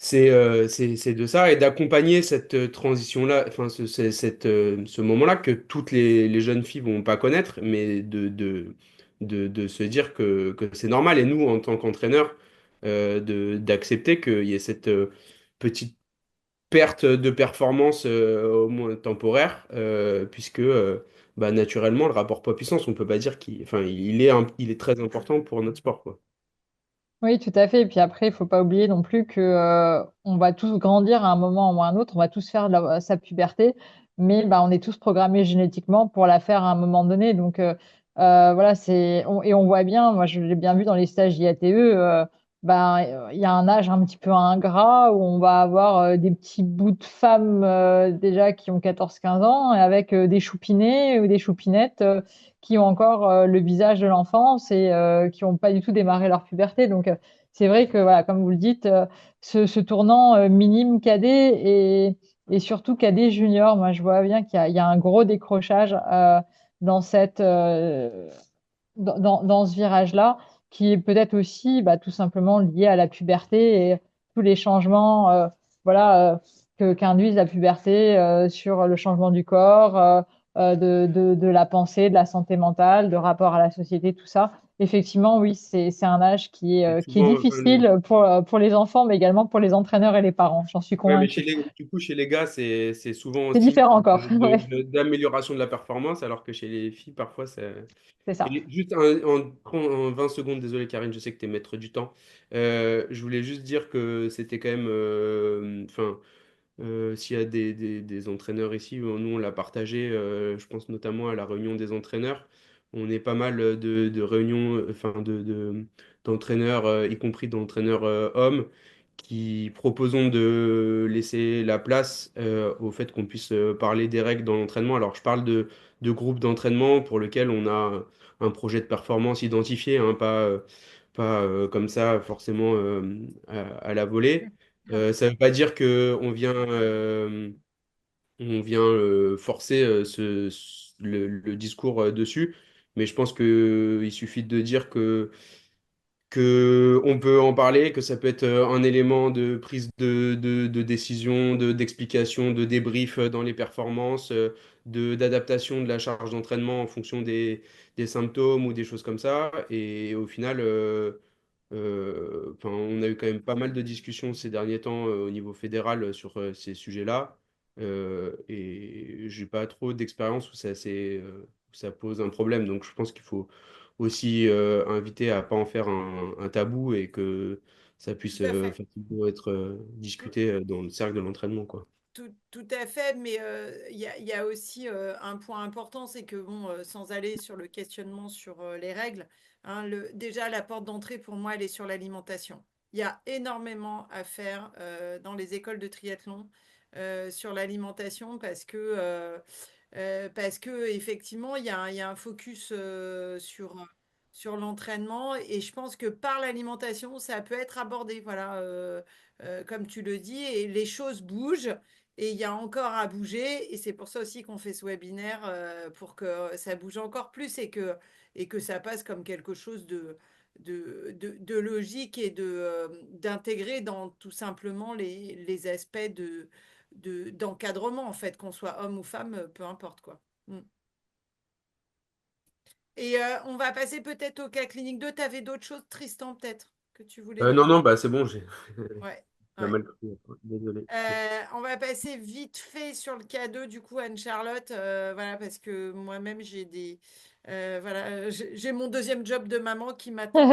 c'est de ça et d'accompagner cette transition-là, enfin ce moment-là que toutes les jeunes filles vont pas connaître, mais de se dire que c'est normal. Et nous, en tant qu'entraîneurs, d'accepter qu'il y ait cette petite perte de performance au moins temporaire, puisque bah, naturellement, le rapport poids-puissance, on peut pas dire qu'il, enfin, il est très important pour notre sport, quoi. Oui, tout à fait. Et puis après, il faut pas oublier non plus que on va tous grandir à un moment ou à un autre. On va tous faire sa puberté, mais bah, on est tous programmés génétiquement pour la faire à un moment donné. Donc voilà, et on voit bien. Moi, je l'ai bien vu dans les stages IATE. Bah, il y a un âge un petit peu ingrat où on va avoir des petits bouts de femmes déjà qui ont 14 15 ans et avec des choupinets ou des choupinettes qui ont encore le visage de l'enfance et qui n'ont pas du tout démarré leur puberté. Donc, c'est vrai que, voilà, comme vous le dites, ce tournant minime cadet et surtout cadet junior, moi, je vois bien qu'il y a un gros décrochage dans dans ce virage-là, qui est peut-être aussi bah, tout simplement lié à la puberté et tous les changements voilà, qu'induise la puberté sur le changement du corps, de la pensée, de la santé mentale, de rapport à la société, tout ça. Effectivement, oui, c'est un âge Et qui est souvent, difficile pour les enfants, mais également pour les entraîneurs et les parents. J'en suis ouais, mais convaincue. du coup, chez les gars, c'est souvent C'est aussi différent encore, ouais, d'amélioration de la performance, alors que chez les filles, parfois, c'est... c'est ça. Et juste en 20 secondes, désolé Karine, je sais que tu es maître du temps. Je voulais juste dire que c'était quand même... Enfin, s'il y a des entraîneurs ici, nous, on l'a partagé, je pense notamment à la réunion des entraîneurs. On est pas mal de réunions, enfin, d'entraîneurs, y compris d'entraîneurs hommes qui proposons de laisser la place au fait qu'on puisse parler des règles dans l'entraînement. Alors, je parle de groupes d'entraînement pour lesquels on a un projet de performance identifié, hein, pas comme ça forcément à la volée. Ça ne veut pas dire qu'on vient, on vient forcer le discours dessus, mais je pense qu'il suffit de dire que on peut en parler, que ça peut être un élément de prise de décision, d'explication, de débrief dans les performances, d'adaptation de la charge d'entraînement en fonction des symptômes ou des choses comme ça. Et au final, enfin, on a eu quand même pas mal de discussions ces derniers temps au niveau fédéral sur ces sujets-là. Et j'ai pas trop d'expérience où ça pose un problème. Donc je pense qu'il faut aussi inviter à pas en faire un tabou et que ça puisse Tout à fait. facilement être discuté dans le cercle de l'entraînement, quoi. Tout à fait, mais il y a aussi un point important, c'est que bon, sans aller sur le questionnement sur les règles, hein, déjà la porte d'entrée pour moi, elle est sur l'alimentation. Il y a énormément à faire dans les écoles de triathlon sur l'alimentation parce que effectivement, il y a un focus sur l'entraînement et je pense que par l'alimentation, ça peut être abordé, voilà, comme tu le dis, et les choses bougent. Et il y a encore à bouger, et c'est pour ça aussi qu'on fait ce webinaire, pour que ça bouge encore plus et que ça passe comme quelque chose de logique et d'intégrer dans tout simplement les aspects d'encadrement, en fait, qu'on soit homme ou femme, peu importe quoi. Mm. Et on va passer peut-être au cas clinique 2. Tu avais d'autres choses, Tristan, peut-être, que tu voulais dire? Non, non, bah c'est bon, j'ai Ouais, j'ai ouais. mal pris. Désolé. On va passer vite fait sur le cas 2 du coup, Anne-Charlotte, voilà, parce que moi-même, voilà, j'ai mon deuxième job de maman qui m'attend.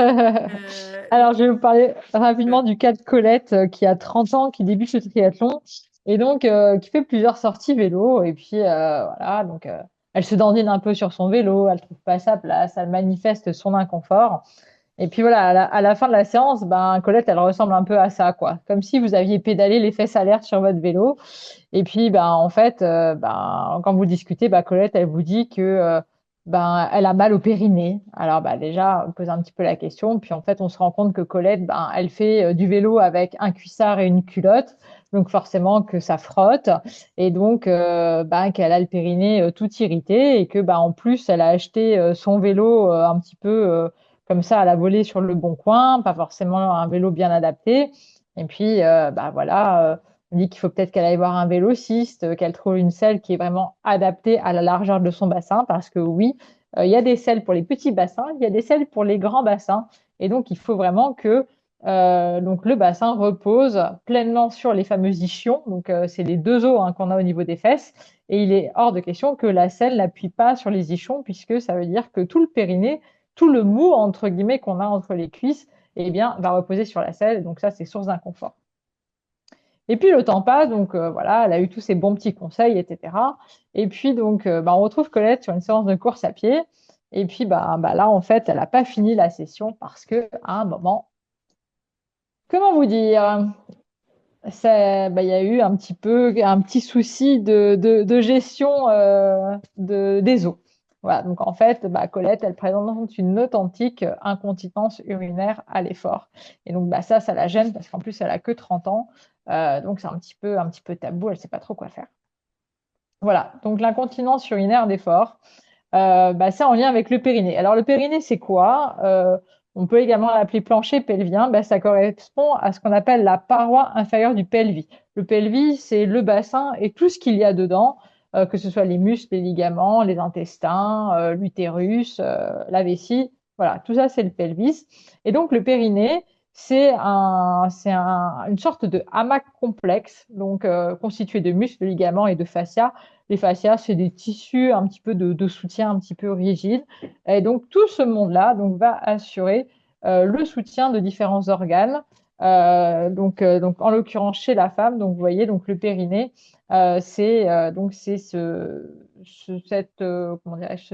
Alors, je vais vous parler Euh, rapidement du cas de Colette, qui a 30 ans, qui débute le triathlon et donc qui fait plusieurs sorties vélo. Et puis, voilà, donc elle se dandine un peu sur son vélo, elle trouve pas sa place, elle manifeste son inconfort. Et puis voilà, à la fin de la séance, ben, Colette, elle ressemble un peu à ça, quoi. Comme si vous aviez pédalé les fesses à l'air sur votre vélo. Et puis, ben, en fait, ben, quand vous discutez, ben, Colette, elle vous dit que ben, elle a mal au périnée. Alors, ben, déjà, on pose un petit peu la question. Puis, en fait, on se rend compte que Colette, ben, elle fait du vélo avec un cuissard et une culotte. Donc, forcément, que ça frotte. Et donc, ben, qu'elle a le périnée tout irrité. Et que, ben, en plus, elle a acheté son vélo un petit peu comme ça à la volée sur le bon coin. Pas forcément un vélo bien adapté. Et puis, voilà, on dit qu'il faut peut-être qu'elle aille voir un vélociste, qu'elle trouve une selle qui est vraiment adaptée à la largeur de son bassin, parce que oui, il y a des selles pour les petits bassins, il y a des selles pour les grands bassins. Et donc, il faut vraiment que donc le bassin repose pleinement sur les fameux ischions. Donc, c'est les deux os qu'on a au niveau des fesses. Et il est hors de question que la selle n'appuie pas sur les ischions, puisque ça veut dire que tout le périnée, tout le mou, entre guillemets, qu'on a entre les cuisses, eh bien, va reposer sur la selle. Donc ça, c'est source d'inconfort. Et puis le temps passe, donc voilà, elle a eu tous ces bons petits conseils, etc. Et puis donc, on retrouve Colette sur une séance de course à pied. Et puis là, en fait, elle n'a pas fini la session parce que à un moment, comment vous dire, il y a eu un petit souci de gestion des eaux. Voilà, donc en fait, Colette, elle présente une authentique incontinence urinaire à l'effort. Et donc ça la gêne parce qu'en plus, elle a que 30 ans. Donc c'est un petit peu tabou, elle ne sait pas trop quoi faire. Voilà, donc l'incontinence urinaire d'effort, c'est en lien avec le périnée. Alors le périnée, c'est quoi? On peut également l'appeler plancher pelvien. Ça correspond à ce qu'on appelle la paroi inférieure du pelvis. Le pelvis, c'est le bassin et tout ce qu'il y a dedans, que ce soit les muscles, les ligaments, les intestins, l'utérus, la vessie. Voilà, tout ça, c'est le pelvis. Et donc le périnée, une sorte de hamac complexe, donc constitué de muscles, de ligaments et de fascia. Les fascias, c'est des tissus un petit peu de soutien un petit peu rigides. Et donc, tout ce monde-là va assurer le soutien de différents organes. Donc, en l'occurrence, chez la femme, donc, vous voyez, donc, le périnée, c'est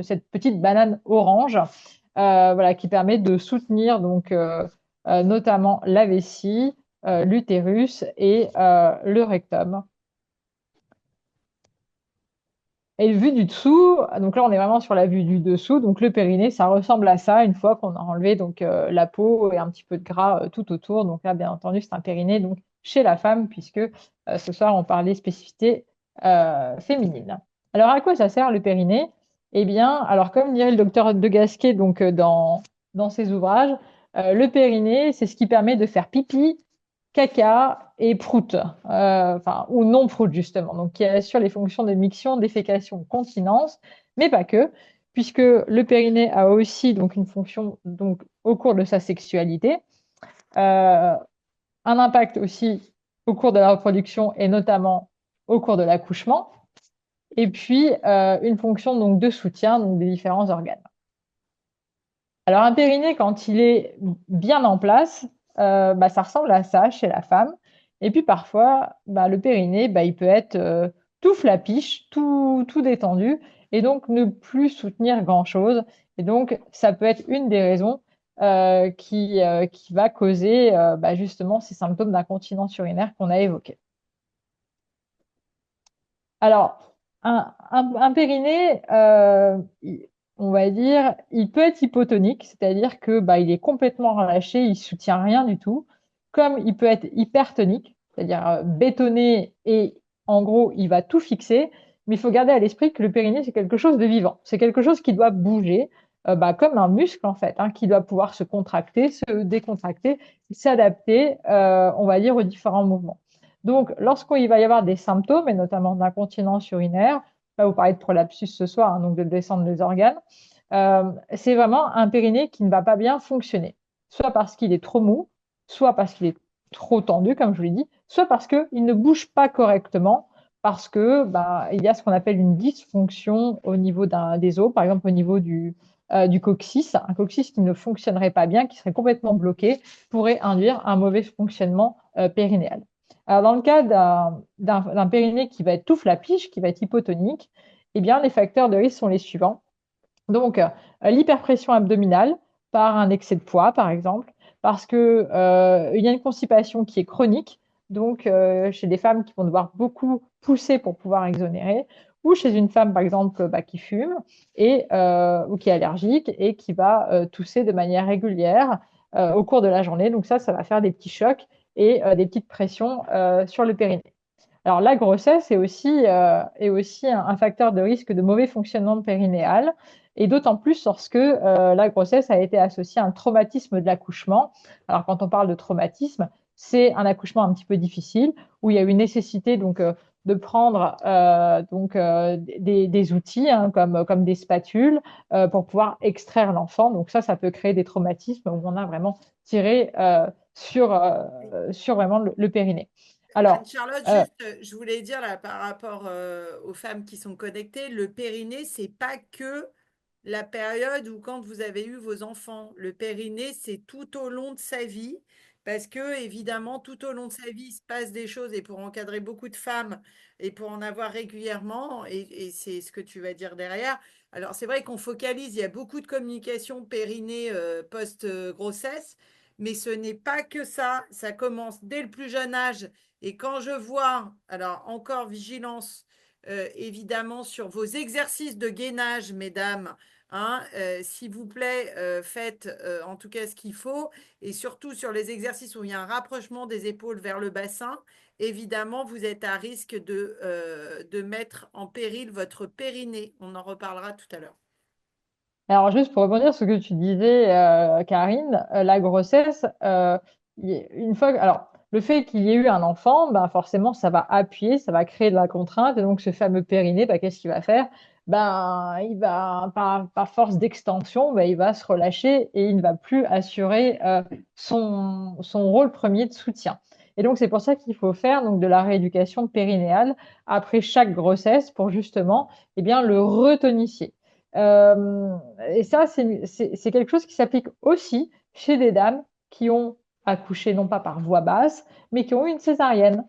cette petite banane orange voilà, qui permet de soutenir donc, notamment la vessie, l'utérus et le rectum. Et vue du dessous, donc là on est vraiment sur la vue du dessous, donc le périnée ça ressemble à ça une fois qu'on a enlevé donc la peau et un petit peu de gras tout autour. Donc là bien entendu c'est un périnée donc chez la femme puisque ce soir on parlait spécificité féminine. Alors à quoi ça sert le périnée? Eh bien alors comme dirait le docteur De Gasquet donc dans ses ouvrages, le périnée c'est ce qui permet de faire pipi, caca et prout, ou non prout justement, donc qui assure les fonctions de miction, défécation, continence, mais pas que, puisque le périnée a aussi donc une fonction donc au cours de sa sexualité, un impact aussi au cours de la reproduction et notamment au cours de l'accouchement, et puis une fonction donc de soutien donc des différents organes. Alors un périnée quand il est bien en place, ça ressemble à ça chez la femme. Et puis parfois, le périnée, il peut être tout flapiche, tout détendu, et donc ne plus soutenir grand-chose. Et donc, ça peut être une des raisons qui va causer justement ces symptômes d'incontinence urinaire qu'on a évoqués. Alors, un périnée, on va dire, il peut être hypotonique, c'est-à-dire que il est complètement relâché, il soutient rien du tout, comme il peut être hypertonique, c'est-à-dire bétonné et en gros il va tout fixer. Mais il faut garder à l'esprit que le périnée c'est quelque chose de vivant, c'est quelque chose qui doit bouger, comme un muscle en fait, qui doit pouvoir se contracter, se décontracter, s'adapter, on va dire, aux différents mouvements. Donc, lorsqu'il va y avoir des symptômes, et notamment d'incontinence urinaire, là vous parlez de prolapsus ce soir, donc de descendre des organes, c'est vraiment un périnée qui ne va pas bien fonctionner, soit parce qu'il est trop mou, soit parce qu'il est trop tendu, comme je vous l'ai dit, soit parce qu'il ne bouge pas correctement, parce que il y a ce qu'on appelle une dysfonction au niveau des os, par exemple au niveau du coccyx. Un coccyx qui ne fonctionnerait pas bien, qui serait complètement bloqué, pourrait induire un mauvais fonctionnement périnéal. Alors, dans le cas d'un périnée qui va être tout flapiche, qui va être hypotonique, eh bien, les facteurs de risque sont les suivants. Donc, l'hyperpression abdominale par un excès de poids, par exemple, parce qu'il y a une constipation qui est chronique, donc chez des femmes qui vont devoir beaucoup pousser pour pouvoir exonérer, ou chez une femme, par exemple, qui fume ou qui est allergique et qui va tousser de manière régulière au cours de la journée. Donc ça va faire des petits chocs et des petites pressions sur le périnée. Alors la grossesse est aussi un facteur de risque de mauvais fonctionnement périnéal, et d'autant plus lorsque la grossesse a été associée à un traumatisme de l'accouchement. Alors quand on parle de traumatisme, c'est un accouchement un petit peu difficile où il y a eu nécessité donc de prendre des outils hein, comme des spatules pour pouvoir extraire l'enfant. Donc ça peut créer des traumatismes où on a vraiment tiré sur vraiment le périnée. Alors, Anne-Charlotte, euh, juste, je voulais dire là, par rapport aux femmes qui sont connectées, le périnée, c'est pas que la période où quand vous avez eu vos enfants. Le périnée, c'est tout au long de sa vie, parce que évidemment, tout au long de sa vie, il se passe des choses, et pour encadrer beaucoup de femmes, et pour en avoir régulièrement, et c'est ce que tu vas dire derrière. Alors, c'est vrai qu'on focalise, il y a beaucoup de communication périnée post-grossesse, mais ce n'est pas que ça commence dès le plus jeune âge. Et quand je vois, alors encore vigilance, évidemment, sur vos exercices de gainage, mesdames, hein, s'il vous plaît, faites en tout cas ce qu'il faut. Et surtout sur les exercices où il y a un rapprochement des épaules vers le bassin, évidemment, vous êtes à risque de mettre en péril votre périnée. On en reparlera tout à l'heure. Alors, juste pour rebondir sur ce que tu disais, Karine, la grossesse, une fois, alors, le fait qu'il y ait eu un enfant, ben, forcément, ça va appuyer, ça va créer de la contrainte. Et donc, ce fameux périnée, ben, qu'est-ce qu'il va faire? Ben, il va, par force d'extension, ben, il va se relâcher et il ne va plus assurer son rôle premier de soutien. Et donc, c'est pour ça qu'il faut faire donc, de la rééducation périnéale après chaque grossesse pour justement eh bien, le retonifier. Euh, et ça, c'est quelque chose qui s'applique aussi chez des dames qui ont accouché non pas par voie basse, mais qui ont eu une césarienne.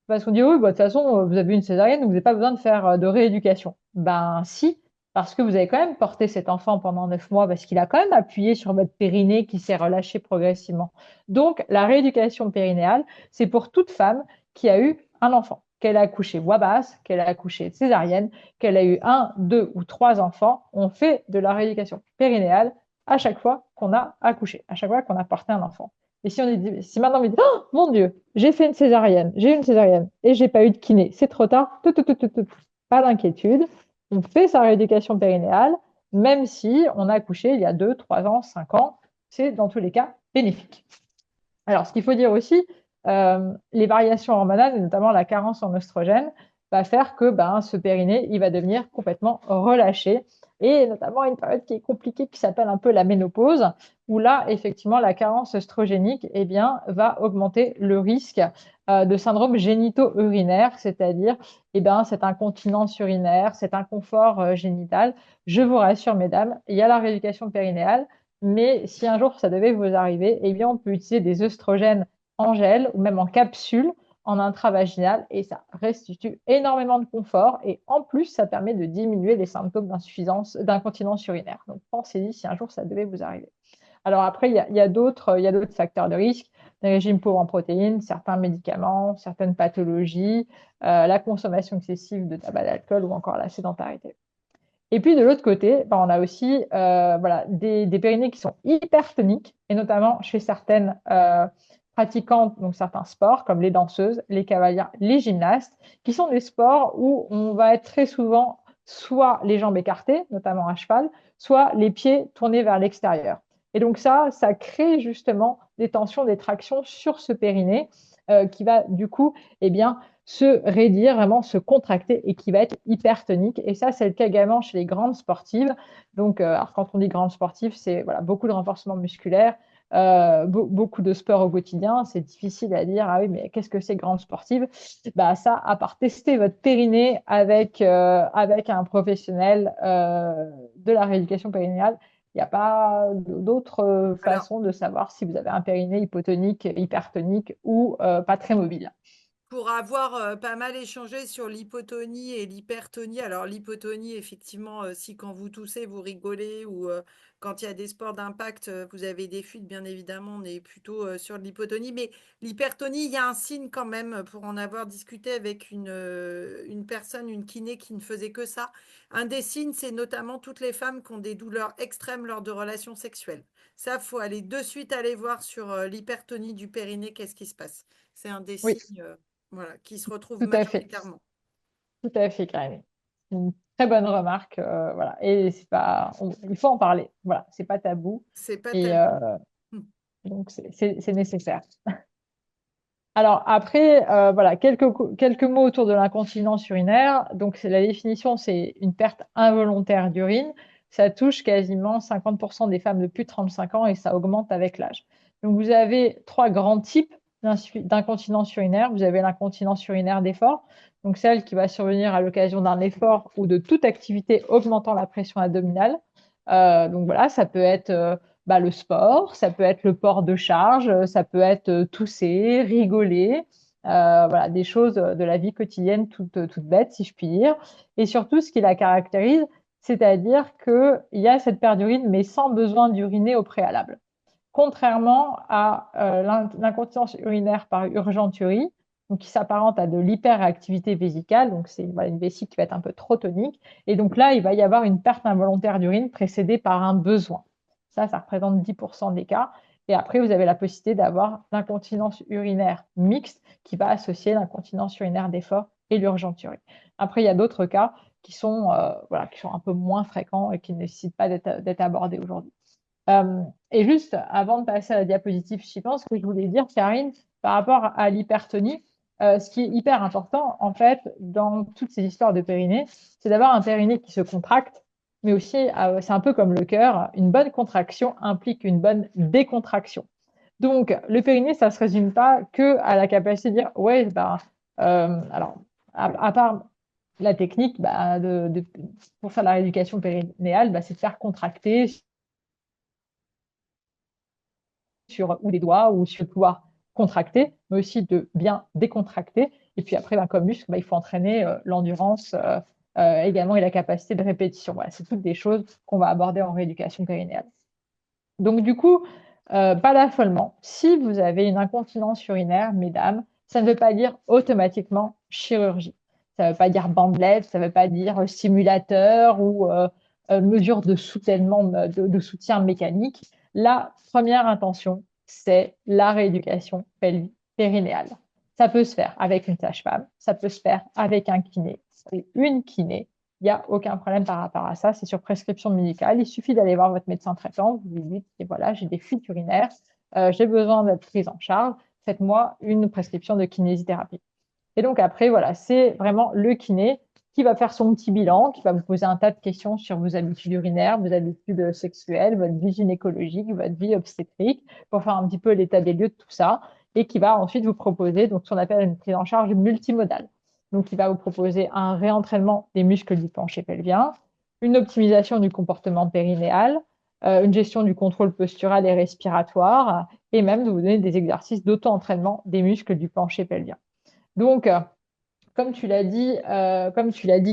Parce qu'on dit, oui, bah, de toute façon, vous avez eu une césarienne, donc vous n'avez pas besoin de faire de rééducation. Ben si, parce que vous avez quand même porté cet enfant pendant 9 mois, parce qu'il a quand même appuyé sur votre périnée qui s'est relâché progressivement. Donc, la rééducation périnéale, c'est pour toute femme qui a eu un enfant, qu'elle a accouché voie basse, qu'elle a accouché césarienne, qu'elle a eu un, deux ou trois enfants, on fait de la rééducation périnéale à chaque fois qu'on a accouché, à chaque fois qu'on a porté un enfant. Et si maintenant on me dit, oh mon Dieu, j'ai eu une césarienne et j'ai pas eu de kiné, c'est trop tard, pas d'inquiétude, on fait sa rééducation périnéale, même si on a accouché il y a 2, 3 ans, 5 ans, c'est dans tous les cas bénéfique. Alors, ce qu'il faut dire aussi, les variations hormonales, et notamment la carence en oestrogène, va faire que ben, ce périnée, il va devenir complètement relâché. Et notamment une période qui est compliquée, qui s'appelle un peu la ménopause, où là, effectivement, la carence œstrogénique eh bien, va augmenter le risque de syndrome génito-urinaire, c'est-à-dire eh ben, cette incontinence urinaire, cet inconfort génital. Je vous rassure, mesdames, il y a la rééducation périnéale, mais si un jour ça devait vous arriver, eh bien, on peut utiliser des œstrogènes en gel ou même en capsule en intravaginal et ça restitue énormément de confort et en plus, ça permet de diminuer les symptômes d'incontinence urinaire. Donc, pensez-y si un jour ça devait vous arriver. Alors après, il y a d'autres facteurs de risque, les régimes pauvres en protéines, certains médicaments, certaines pathologies, la consommation excessive de tabac, d'alcool ou encore la sédentarité. Et puis de l'autre côté, ben, on a aussi voilà, des périnées qui sont hypertoniques, et notamment chez certaines pratiquantes, donc certains sports, comme les danseuses, les cavalières, les gymnastes, qui sont des sports où on va être très souvent soit les jambes écartées, notamment à cheval, soit les pieds tournés vers l'extérieur. Et donc ça crée justement des tensions, des tractions sur ce périnée qui va du coup, eh bien, se raidir, vraiment se contracter et qui va être hypertonique. Et ça, c'est le cas également chez les grandes sportives. Donc, alors quand on dit grandes sportives, c'est voilà, beaucoup de renforcement musculaire, beaucoup de sport au quotidien. C'est difficile à dire, ah oui, mais qu'est-ce que c'est grande sportive? Bah, ça, à part tester votre périnée avec un professionnel de la rééducation périnéale, il n'y a pas d'autre Alors, façon de savoir si vous avez un périnée hypotonique, hypertonique ou pas très mobile. pour avoir pas mal échangé sur l'hypotonie et l'hypertonie, alors l'hypotonie, effectivement, si quand vous toussez, vous rigolez ou quand il y a des sports d'impact, vous avez des fuites, bien évidemment, on est plutôt sur de l'hypotonie. Mais l'hypertonie, il y a un signe quand même pour en avoir discuté avec une personne, une kiné qui ne faisait que ça. Un des signes, c'est notamment toutes les femmes qui ont des douleurs extrêmes lors de relations sexuelles. Ça, faut aller de suite aller voir sur l'hypertonie du périnée, qu'est-ce qui se passe. C'est un des Oui, signes. Voilà, qui se retrouvent tout à fait. majoritairement. Tout à fait, Karine. Une très bonne remarque. Voilà. Et c'est pas, il faut en parler. Voilà, c'est pas tabou. C'est pas Et tabou. Hmm. donc, c'est nécessaire. Alors après, voilà, quelques mots autour de l'incontinence urinaire. Donc, c'est la définition, c'est une perte involontaire d'urine. Ça touche quasiment 50% des femmes de plus de 35 ans et ça augmente avec l'âge. Donc, vous avez trois grands types d'incontinence urinaire. Vous avez l'incontinence urinaire d'effort, donc celle qui va survenir à l'occasion d'un effort ou de toute activité augmentant la pression abdominale. Donc voilà, ça peut être le sport, ça peut être le port de charge, ça peut être tousser, rigoler, voilà, des choses de la vie quotidienne toutes bêtes, si je puis dire. Et surtout, ce qui la caractérise, c'est-à-dire qu'il y a cette perte d'urine, mais sans besoin d'uriner au préalable. Contrairement à l'incontinence urinaire par urgenturie, donc qui s'apparente à de l'hyperactivité vésicale, donc c'est une vessie qui va être un peu trop tonique, et donc là, il va y avoir une perte involontaire d'urine précédée par un besoin. Ça représente 10% des cas. Et après, vous avez la possibilité d'avoir l'incontinence urinaire mixte qui va associer l'incontinence urinaire d'effort et l'urgenturie. Après, il y a d'autres cas qui sont un peu moins fréquents et qui ne nécessitent pas d'être abordés aujourd'hui. Et juste avant de passer à la diapositive suivante, ce que je voulais dire, Karine, par rapport à l'hypertonie, ce qui est hyper important, en fait, dans toutes ces histoires de périnée, c'est d'avoir un périnée qui se contracte, mais aussi, c'est un peu comme le cœur, une bonne contraction implique une bonne décontraction. Donc, le périnée, ça ne se résume pas que à la capacité de dire, ouais, alors, à part la technique pour faire la rééducation périnéale, c'est de faire contracter ou les doigts ou sur le pouvoir contracter, mais aussi de bien décontracter. Et puis après, comme muscle, il faut entraîner l'endurance également et la capacité de répétition. Voilà, c'est toutes des choses qu'on va aborder en rééducation périnéale. Donc du coup, pas d'affolement. Si vous avez une incontinence urinaire, mesdames, ça ne veut pas dire automatiquement chirurgie. Ça ne veut pas dire bandelette, ça ne veut pas dire stimulateur ou mesure de soutènement, de soutien mécanique. La première intention, c'est la rééducation périnéale. Ça peut se faire avec une sage-femme, ça peut se faire avec un kiné ou une kiné. Il n'y a aucun problème par rapport à ça. C'est sur prescription médicale. Il suffit d'aller voir votre médecin traitant. Vous lui dites, et voilà, j'ai des fuites urinaires, j'ai besoin d'être prise en charge. Faites-moi une prescription de kinésithérapie. Et donc après, voilà, c'est vraiment le kiné qui va faire son petit bilan, qui va vous poser un tas de questions sur vos habitudes urinaires, vos habitudes sexuelles, votre vie gynécologique, votre vie obstétrique, pour faire un petit peu l'état des lieux de tout ça, et qui va ensuite vous proposer donc ce qu'on appelle une prise en charge multimodale. Donc, il va vous proposer un réentraînement des muscles du plancher pelvien, une optimisation du comportement périnéal, une gestion du contrôle postural et respiratoire, et même de vous donner des exercices d'auto-entraînement des muscles du plancher pelvien. Donc, comme tu l'as dit,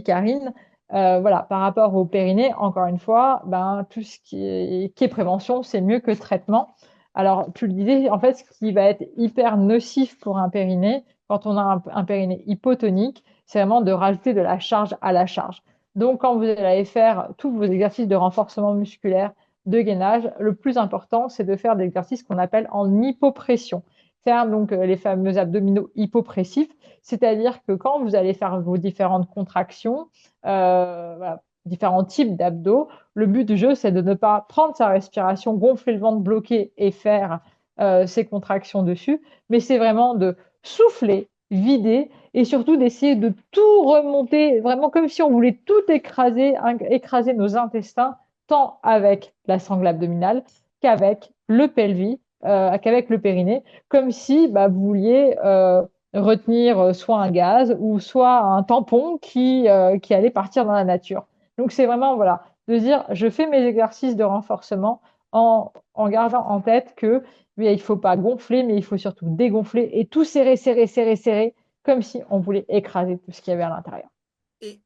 Karine, voilà, par rapport au périnée, encore une fois, tout ce qui est prévention, c'est mieux que traitement. Alors, tu le disais, en fait, ce qui va être hyper nocif pour un périnée, quand on a un périnée hypotonique, c'est vraiment de rajouter de la charge à la charge. Donc, quand vous allez faire tous vos exercices de renforcement musculaire, de gainage, le plus important, c'est de faire des exercices qu'on appelle en hypopression. Faire donc les fameux abdominaux hypopressifs, c'est-à-dire que quand vous allez faire vos différentes contractions, différents types d'abdos, le but du jeu, c'est de ne pas prendre sa respiration, gonfler le ventre bloqué et faire ces contractions dessus, mais c'est vraiment de souffler, vider et surtout d'essayer de tout remonter, vraiment comme si on voulait tout écraser, écraser nos intestins, tant avec la sangle abdominale qu'avec le pelvis, qu'avec le périnée, comme si vous vouliez retenir soit un gaz ou soit un tampon qui allait partir dans la nature. Donc c'est vraiment voilà, de dire je fais mes exercices de renforcement en gardant en tête que il ne faut pas gonfler, mais il faut surtout dégonfler et tout serrer, serrer, serrer, serrer, comme si on voulait écraser tout ce qu'il y avait à l'intérieur. Et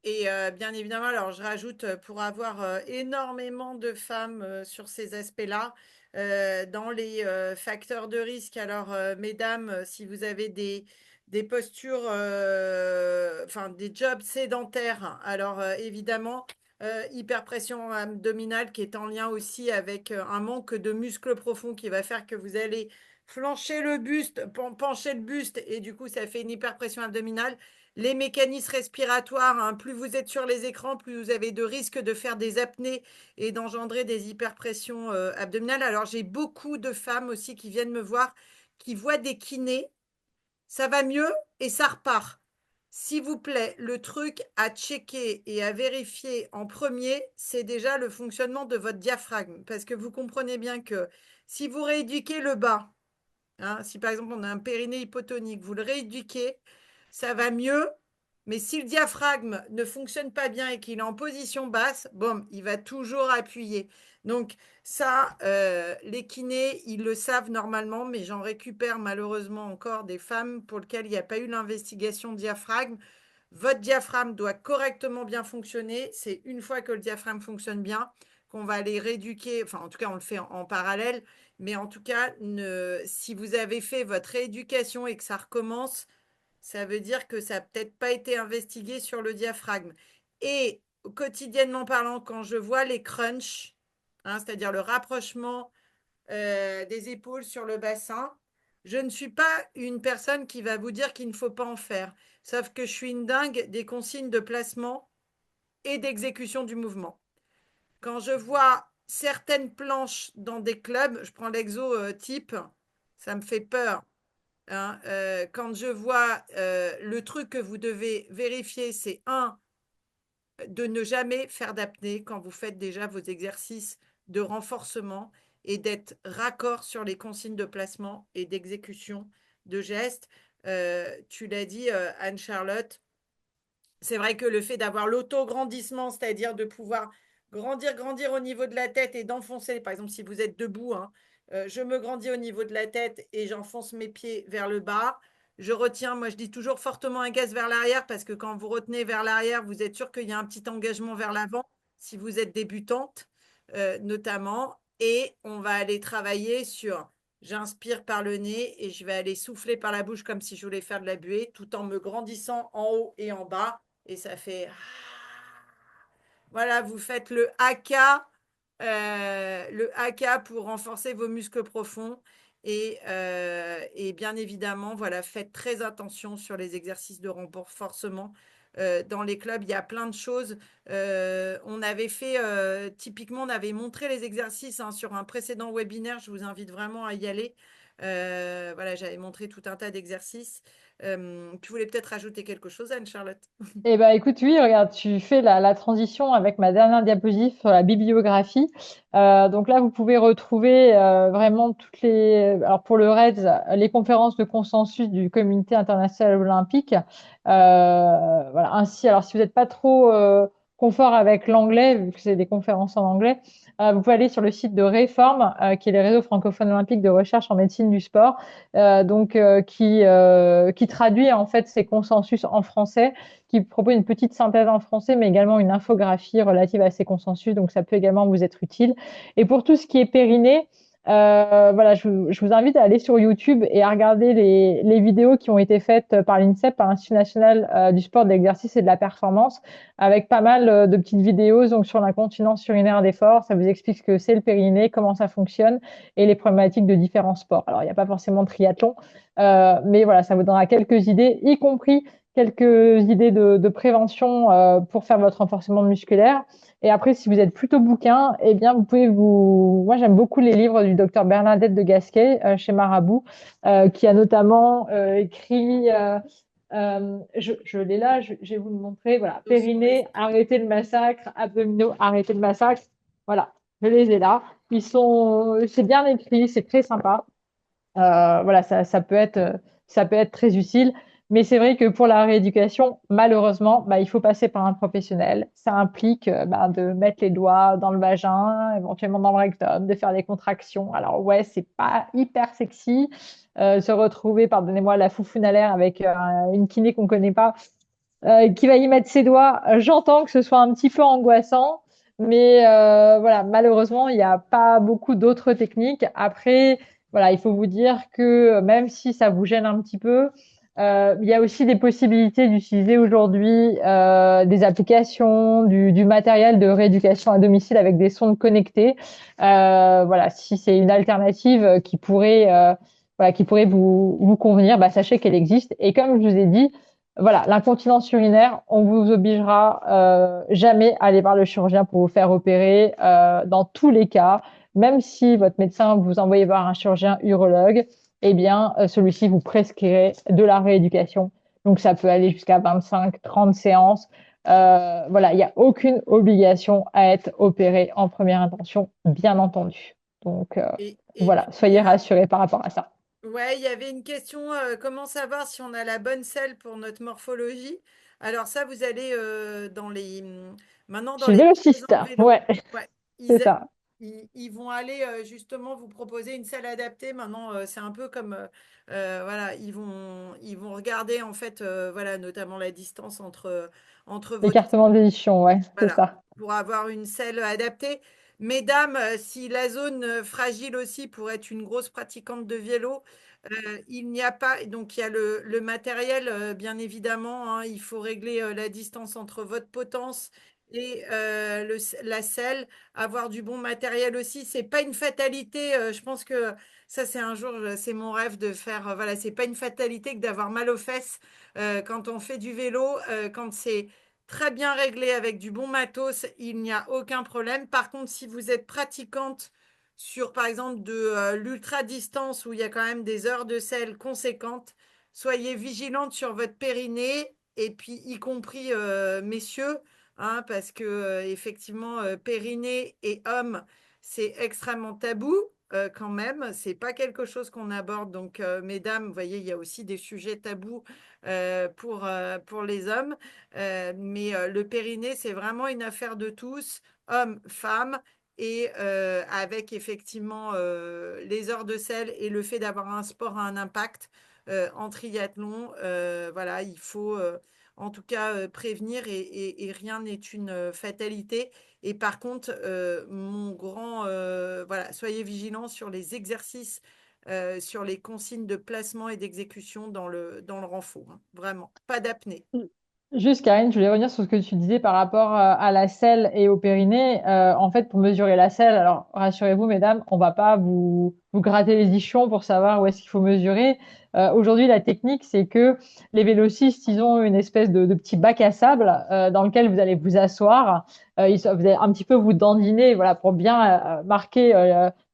bien évidemment, alors je rajoute pour avoir énormément de femmes sur ces aspects-là, dans les facteurs de risque. Alors, mesdames, si vous avez des postures, enfin des jobs sédentaires, alors évidemment, hyperpression abdominale qui est en lien aussi avec un manque de muscles profonds qui va faire que vous allez flancher le buste, pencher le buste, et du coup, ça fait une hyperpression abdominale. Les mécanismes respiratoires, hein, plus vous êtes sur les écrans, plus vous avez de risques de faire des apnées et d'engendrer des hyperpressions abdominales. Alors, j'ai beaucoup de femmes aussi qui viennent me voir, qui voient des kinés ça va mieux et ça repart. S'il vous plaît, le truc à checker et à vérifier en premier, c'est déjà le fonctionnement de votre diaphragme. Parce que vous comprenez bien que si vous rééduquez le bas, hein, si par exemple on a un périnée hypotonique, vous le rééduquez, ça va mieux. Mais si le diaphragme ne fonctionne pas bien et qu'il est en position basse, bon, il va toujours appuyer. Donc ça, les kinés, ils le savent normalement, mais j'en récupère malheureusement encore des femmes pour lesquelles il n'y a pas eu l'investigation diaphragme. Votre diaphragme doit correctement bien fonctionner. C'est une fois que le diaphragme fonctionne bien qu'on va aller rééduquer. Enfin, en tout cas, on le fait en parallèle. Mais en tout cas, si vous avez fait votre rééducation et que ça recommence, ça veut dire que ça n'a peut-être pas été investigué sur le diaphragme. Et quotidiennement parlant, quand je vois les crunchs, hein, c'est-à-dire le rapprochement des épaules sur le bassin, je ne suis pas une personne qui va vous dire qu'il ne faut pas en faire. Sauf que je suis une dingue des consignes de placement et d'exécution du mouvement. Quand je vois certaines planches dans des clubs, je prends l'exo type, ça me fait peur. Hein. Quand je vois le truc que vous devez vérifier, c'est de ne jamais faire d'apnée quand vous faites déjà vos exercices de renforcement et d'être raccord sur les consignes de placement et d'exécution de gestes. Tu l'as dit, Anne-Charlotte, c'est vrai que le fait d'avoir l'autograndissement, c'est-à-dire de pouvoir grandir au niveau de la tête et d'enfoncer, par exemple, si vous êtes debout, hein, je me grandis au niveau de la tête et j'enfonce mes pieds vers le bas. Je retiens, moi je dis toujours fortement un gaz vers l'arrière parce que quand vous retenez vers l'arrière, vous êtes sûr qu'il y a un petit engagement vers l'avant si vous êtes débutante, notamment. Et on va aller travailler sur, j'inspire par le nez et je vais aller souffler par la bouche comme si je voulais faire de la buée tout en me grandissant en haut et en bas et ça fait. Voilà, vous faites le haka pour renforcer vos muscles profonds. Et bien évidemment, voilà, faites très attention sur les exercices de renforcement. Dans les clubs, il y a plein de choses. On avait fait, typiquement, on avait montré les exercices hein, sur un précédent webinaire. Je vous invite vraiment à y aller. Voilà, j'avais montré tout un tas d'exercices. Tu voulais peut-être rajouter quelque chose, Anne-Charlotte? Eh ben, écoute, oui, regarde, tu fais la transition avec ma dernière diapositive sur la bibliographie. Donc là, vous pouvez retrouver vraiment toutes les, alors pour le REDS, les conférences de consensus du Comité international olympique. Voilà, ainsi, alors si vous n'êtes pas trop confort avec l'anglais, vu que c'est des conférences en anglais, vous pouvez aller sur le site de Réforme, qui est le réseau francophone olympique de recherche en médecine du sport, qui traduit en fait ces consensus en français, qui propose une petite synthèse en français, mais également une infographie relative à ces consensus. Donc, ça peut également vous être utile. Et pour tout ce qui est périnée, voilà, je vous invite à aller sur YouTube et à regarder les vidéos qui ont été faites par l'INSEP, par l'Institut national du sport, de l'exercice et de la performance, avec pas mal de petites vidéos donc, sur l'incontinence urinaire d'effort. Ça vous explique ce que c'est le périnée, comment ça fonctionne et les problématiques de différents sports. Alors, il n'y a pas forcément de triathlon, mais voilà, ça vous donnera quelques idées, y compris quelques idées de prévention pour faire votre renforcement musculaire. Et après, si vous êtes plutôt bouquin, eh bien, vous pouvez Moi, j'aime beaucoup les livres du docteur Bernadette de Gasquet chez Marabout, qui a notamment écrit. Je l'ai là, je vais vous le montrer. Voilà, périnée, arrêtez le massacre, abdominaux, arrêtez le massacre. Voilà, je les ai là. C'est bien écrit, c'est très sympa. Voilà, ça peut être très utile. Mais c'est vrai que pour la rééducation, malheureusement, bah, il faut passer par un professionnel. Ça implique bah, de mettre les doigts dans le vagin, éventuellement dans le rectum, de faire des contractions. Alors ouais, c'est pas hyper sexy. Se retrouver, pardonnez-moi, la foufoune à l'air avec une kiné qu'on connaît pas, qui va y mettre ses doigts. J'entends que ce soit un petit peu angoissant, mais voilà, malheureusement, il n'y a pas beaucoup d'autres techniques. Après, voilà, il faut vous dire que même si ça vous gêne un petit peu, il y a aussi des possibilités d'utiliser aujourd'hui des applications, du matériel de rééducation à domicile avec des sondes connectées. Voilà, si c'est une alternative voilà, qui pourrait vous convenir, bah, sachez qu'elle existe. Et comme je vous ai dit, voilà, l'incontinence urinaire, on vous obligera jamais à aller voir le chirurgien pour vous faire opérer dans tous les cas, même si votre médecin vous envoie voir un chirurgien urologue. eh bien, celui-ci vous prescrirait de la rééducation. Donc, ça peut aller jusqu'à 25, 30 séances. Voilà, il n'y a aucune obligation à être opéré en première intention, bien entendu. Donc, Et voilà, puis, soyez rassurés par rapport à ça. ouais, il y avait une question, comment savoir si on a la bonne selle pour notre morphologie? Alors ça, vous allez maintenant dans Chez le les vélociste, magasins de vélo, ouais, ouais, c'est ils, ça. ils vont aller justement vous proposer une selle adaptée. Maintenant, c'est un peu comme, voilà, ils vont regarder en fait, voilà, notamment la distance entre votre L'écartement des ischions, ouais, c'est voilà, ça. pour avoir une selle adaptée. Mesdames, si la zone fragile aussi pour être une grosse pratiquante de vélo, il n'y a pas, donc il y a le matériel, bien évidemment, hein, il faut régler la distance entre votre potence et la selle, avoir du bon matériel aussi. C'est pas une fatalité, je pense que ça c'est un jour, c'est mon rêve de faire, voilà, c'est pas une fatalité que d'avoir mal aux fesses quand on fait du vélo, quand c'est très bien réglé avec du bon matos, il n'y a aucun problème. Par contre, si vous êtes pratiquante sur, par exemple, de l'ultra distance où il y a quand même des heures de selle conséquentes, soyez vigilante sur votre périnée et puis y compris messieurs, hein, parce que effectivement, périnée et homme, c'est extrêmement tabou. Quand même, c'est pas quelque chose qu'on aborde. Donc, mesdames, vous voyez, il y a aussi des sujets tabous pour les hommes. Mais le périnée, c'est vraiment une affaire de tous, hommes, femmes, et avec effectivement les heures de selle et le fait d'avoir un sport à un impact en triathlon, voilà, il faut en tout cas prévenir et rien n'est une fatalité. Et par contre, voilà, soyez vigilants sur les exercices, sur les consignes de placement et d'exécution dans le renfort, hein. Vraiment, pas d'apnée. Juste, Karine, je voulais revenir sur ce que tu disais par rapport à la selle et au périnée. En fait, pour mesurer la selle, alors rassurez-vous, mesdames, on va pas vous gratter les ischions pour savoir où est-ce qu'il faut mesurer. Aujourd'hui, la technique, c'est que les vélocistes, ils ont une espèce de petit bac à sable dans lequel vous allez vous asseoir. Vous allez un petit peu vous dandiner, voilà, pour bien marquer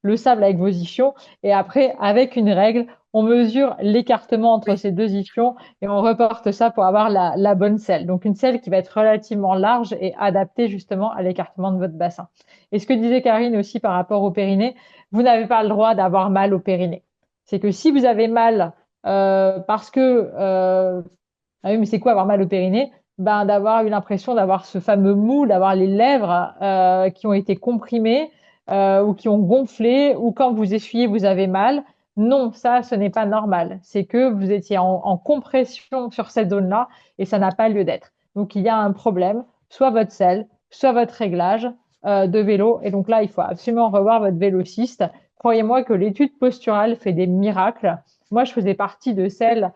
le sable avec vos ischions. Et après, avec une règle, on mesure l'écartement entre Oui. ces deux ischions et on reporte ça pour avoir la bonne selle. Donc une selle qui va être relativement large et adaptée justement à l'écartement de votre bassin. Et ce que disait Karine aussi par rapport au périnée, vous n'avez pas le droit d'avoir mal au périnée. C'est que si vous avez mal parce que ah oui, mais c'est quoi avoir mal au périnée? Ben, d'avoir eu l'impression d'avoir ce fameux mou, d'avoir les lèvres qui ont été comprimées ou qui ont gonflé, ou quand vous essuyez, vous avez mal. Non, ça, ce n'est pas normal. C'est que vous étiez en compression sur cette zone-là et ça n'a pas lieu d'être. Donc, il y a un problème, soit votre selle, soit votre réglage de vélo. Et donc là, il faut absolument revoir votre vélociste. Croyez-moi que l'étude posturale fait des miracles. Moi, je faisais partie de celles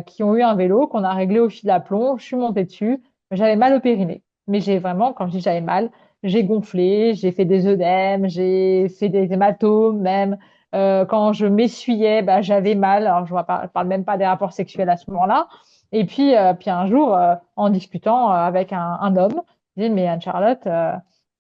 qui ont eu un vélo qu'on a réglé au fil à plomb. Je suis montée dessus. J'avais mal au périnée. Mais j'ai vraiment, quand je dis j'avais mal, j'ai gonflé, j'ai fait des œdèmes, j'ai fait des hématomes même. Quand je m'essuyais, bah, j'avais mal. Alors, je parle même pas des rapports sexuels à ce moment-là. Et puis un jour, en discutant avec un homme, je dis, mais Anne-Charlotte,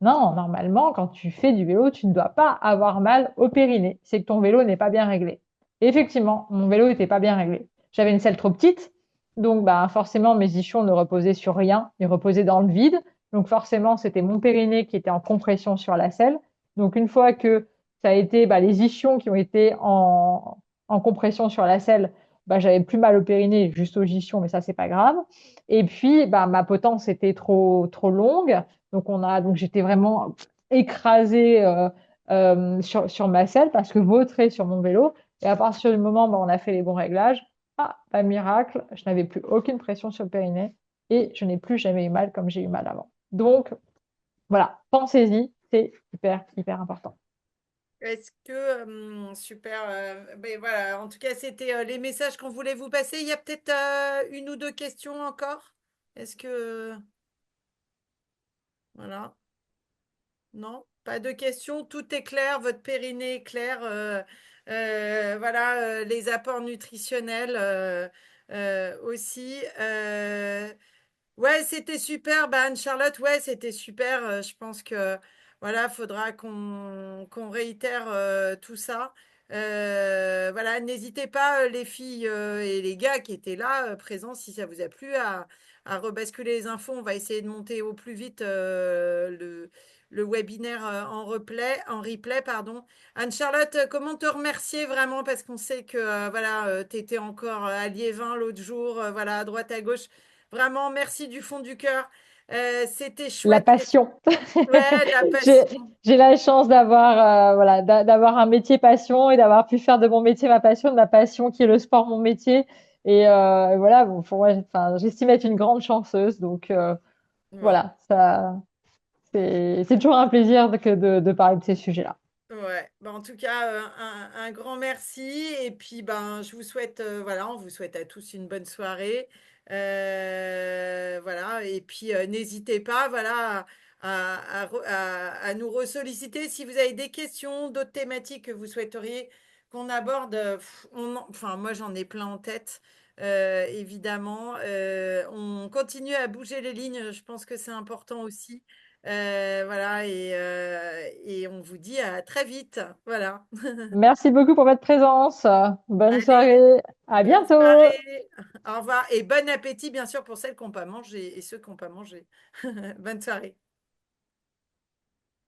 non, normalement, quand tu fais du vélo, tu ne dois pas avoir mal au périnée. C'est que ton vélo n'est pas bien réglé. Et effectivement, mon vélo n'était pas bien réglé. J'avais une selle trop petite, donc bah, forcément, mes ischions ne reposaient sur rien, ils reposaient dans le vide. Donc forcément, c'était mon périnée qui était en compression sur la selle. Donc une fois que ça a été bah, les ischions qui ont été en compression sur la selle, bah, j'avais plus mal au périnée, juste aux ischions, mais ça, c'est pas grave. Et puis, bah, ma potence était trop longue. Donc j'étais vraiment écrasée sur ma selle parce que vautrée sur mon vélo. Et à partir du moment où on a fait les bons réglages, pas de miracle, je n'avais plus aucune pression sur le périnée et je n'ai plus jamais eu mal comme j'ai eu mal avant. Donc, voilà, pensez-y, c'est hyper, hyper important. Est-ce que, super, ben voilà, en tout cas, c'était les messages qu'on voulait vous passer. Il y a peut-être une ou deux questions encore? Est-ce que, voilà, non, pas de questions, tout est clair, votre périnée est clair, voilà, les apports nutritionnels aussi. Ouais, c'était super, bah, Anne-Charlotte, ouais, c'était super. Je pense que voilà, faudra qu'on réitère tout ça. Voilà, n'hésitez pas, les filles et les gars qui étaient là, présents, si ça vous a plu, à rebasculer les infos. On va essayer de monter au plus vite le webinaire en replay, pardon. Anne-Charlotte, comment te remercier vraiment? Parce qu'on sait que voilà, tu étais encore à Liévin l'autre jour, voilà, à droite, à gauche. Vraiment, merci du fond du cœur. C'était La chouette. passion. Ouais, la J'ai, passion. j'ai la chance d'avoir voilà, d'avoir un métier passion et d'avoir pu faire de mon métier ma passion, de ma passion qui est le sport mon métier. Et voilà, bon, pour moi, enfin, j'estime être une grande chanceuse. Donc Ouais. voilà, c'est toujours un plaisir de parler de ces sujets-là. Ouais, bah, en tout cas, un grand merci. Et puis, ben, je vous souhaite, voilà, on vous souhaite à tous une bonne soirée. Voilà, et puis n'hésitez pas, voilà, à nous ressolliciter si vous avez des questions, d'autres thématiques que vous souhaiteriez qu'on aborde. Enfin, moi, j'en ai plein en tête, évidemment. On continue à bouger les lignes, je pense que c'est important aussi. Voilà, et on vous dit à très vite. Voilà. Merci beaucoup pour votre présence. Bonne Allez, soirée. À bonne bientôt. soirée. Au revoir et bon appétit, bien sûr, pour celles qui n'ont pas mangé et ceux qui n'ont pas mangé. Bonne soirée.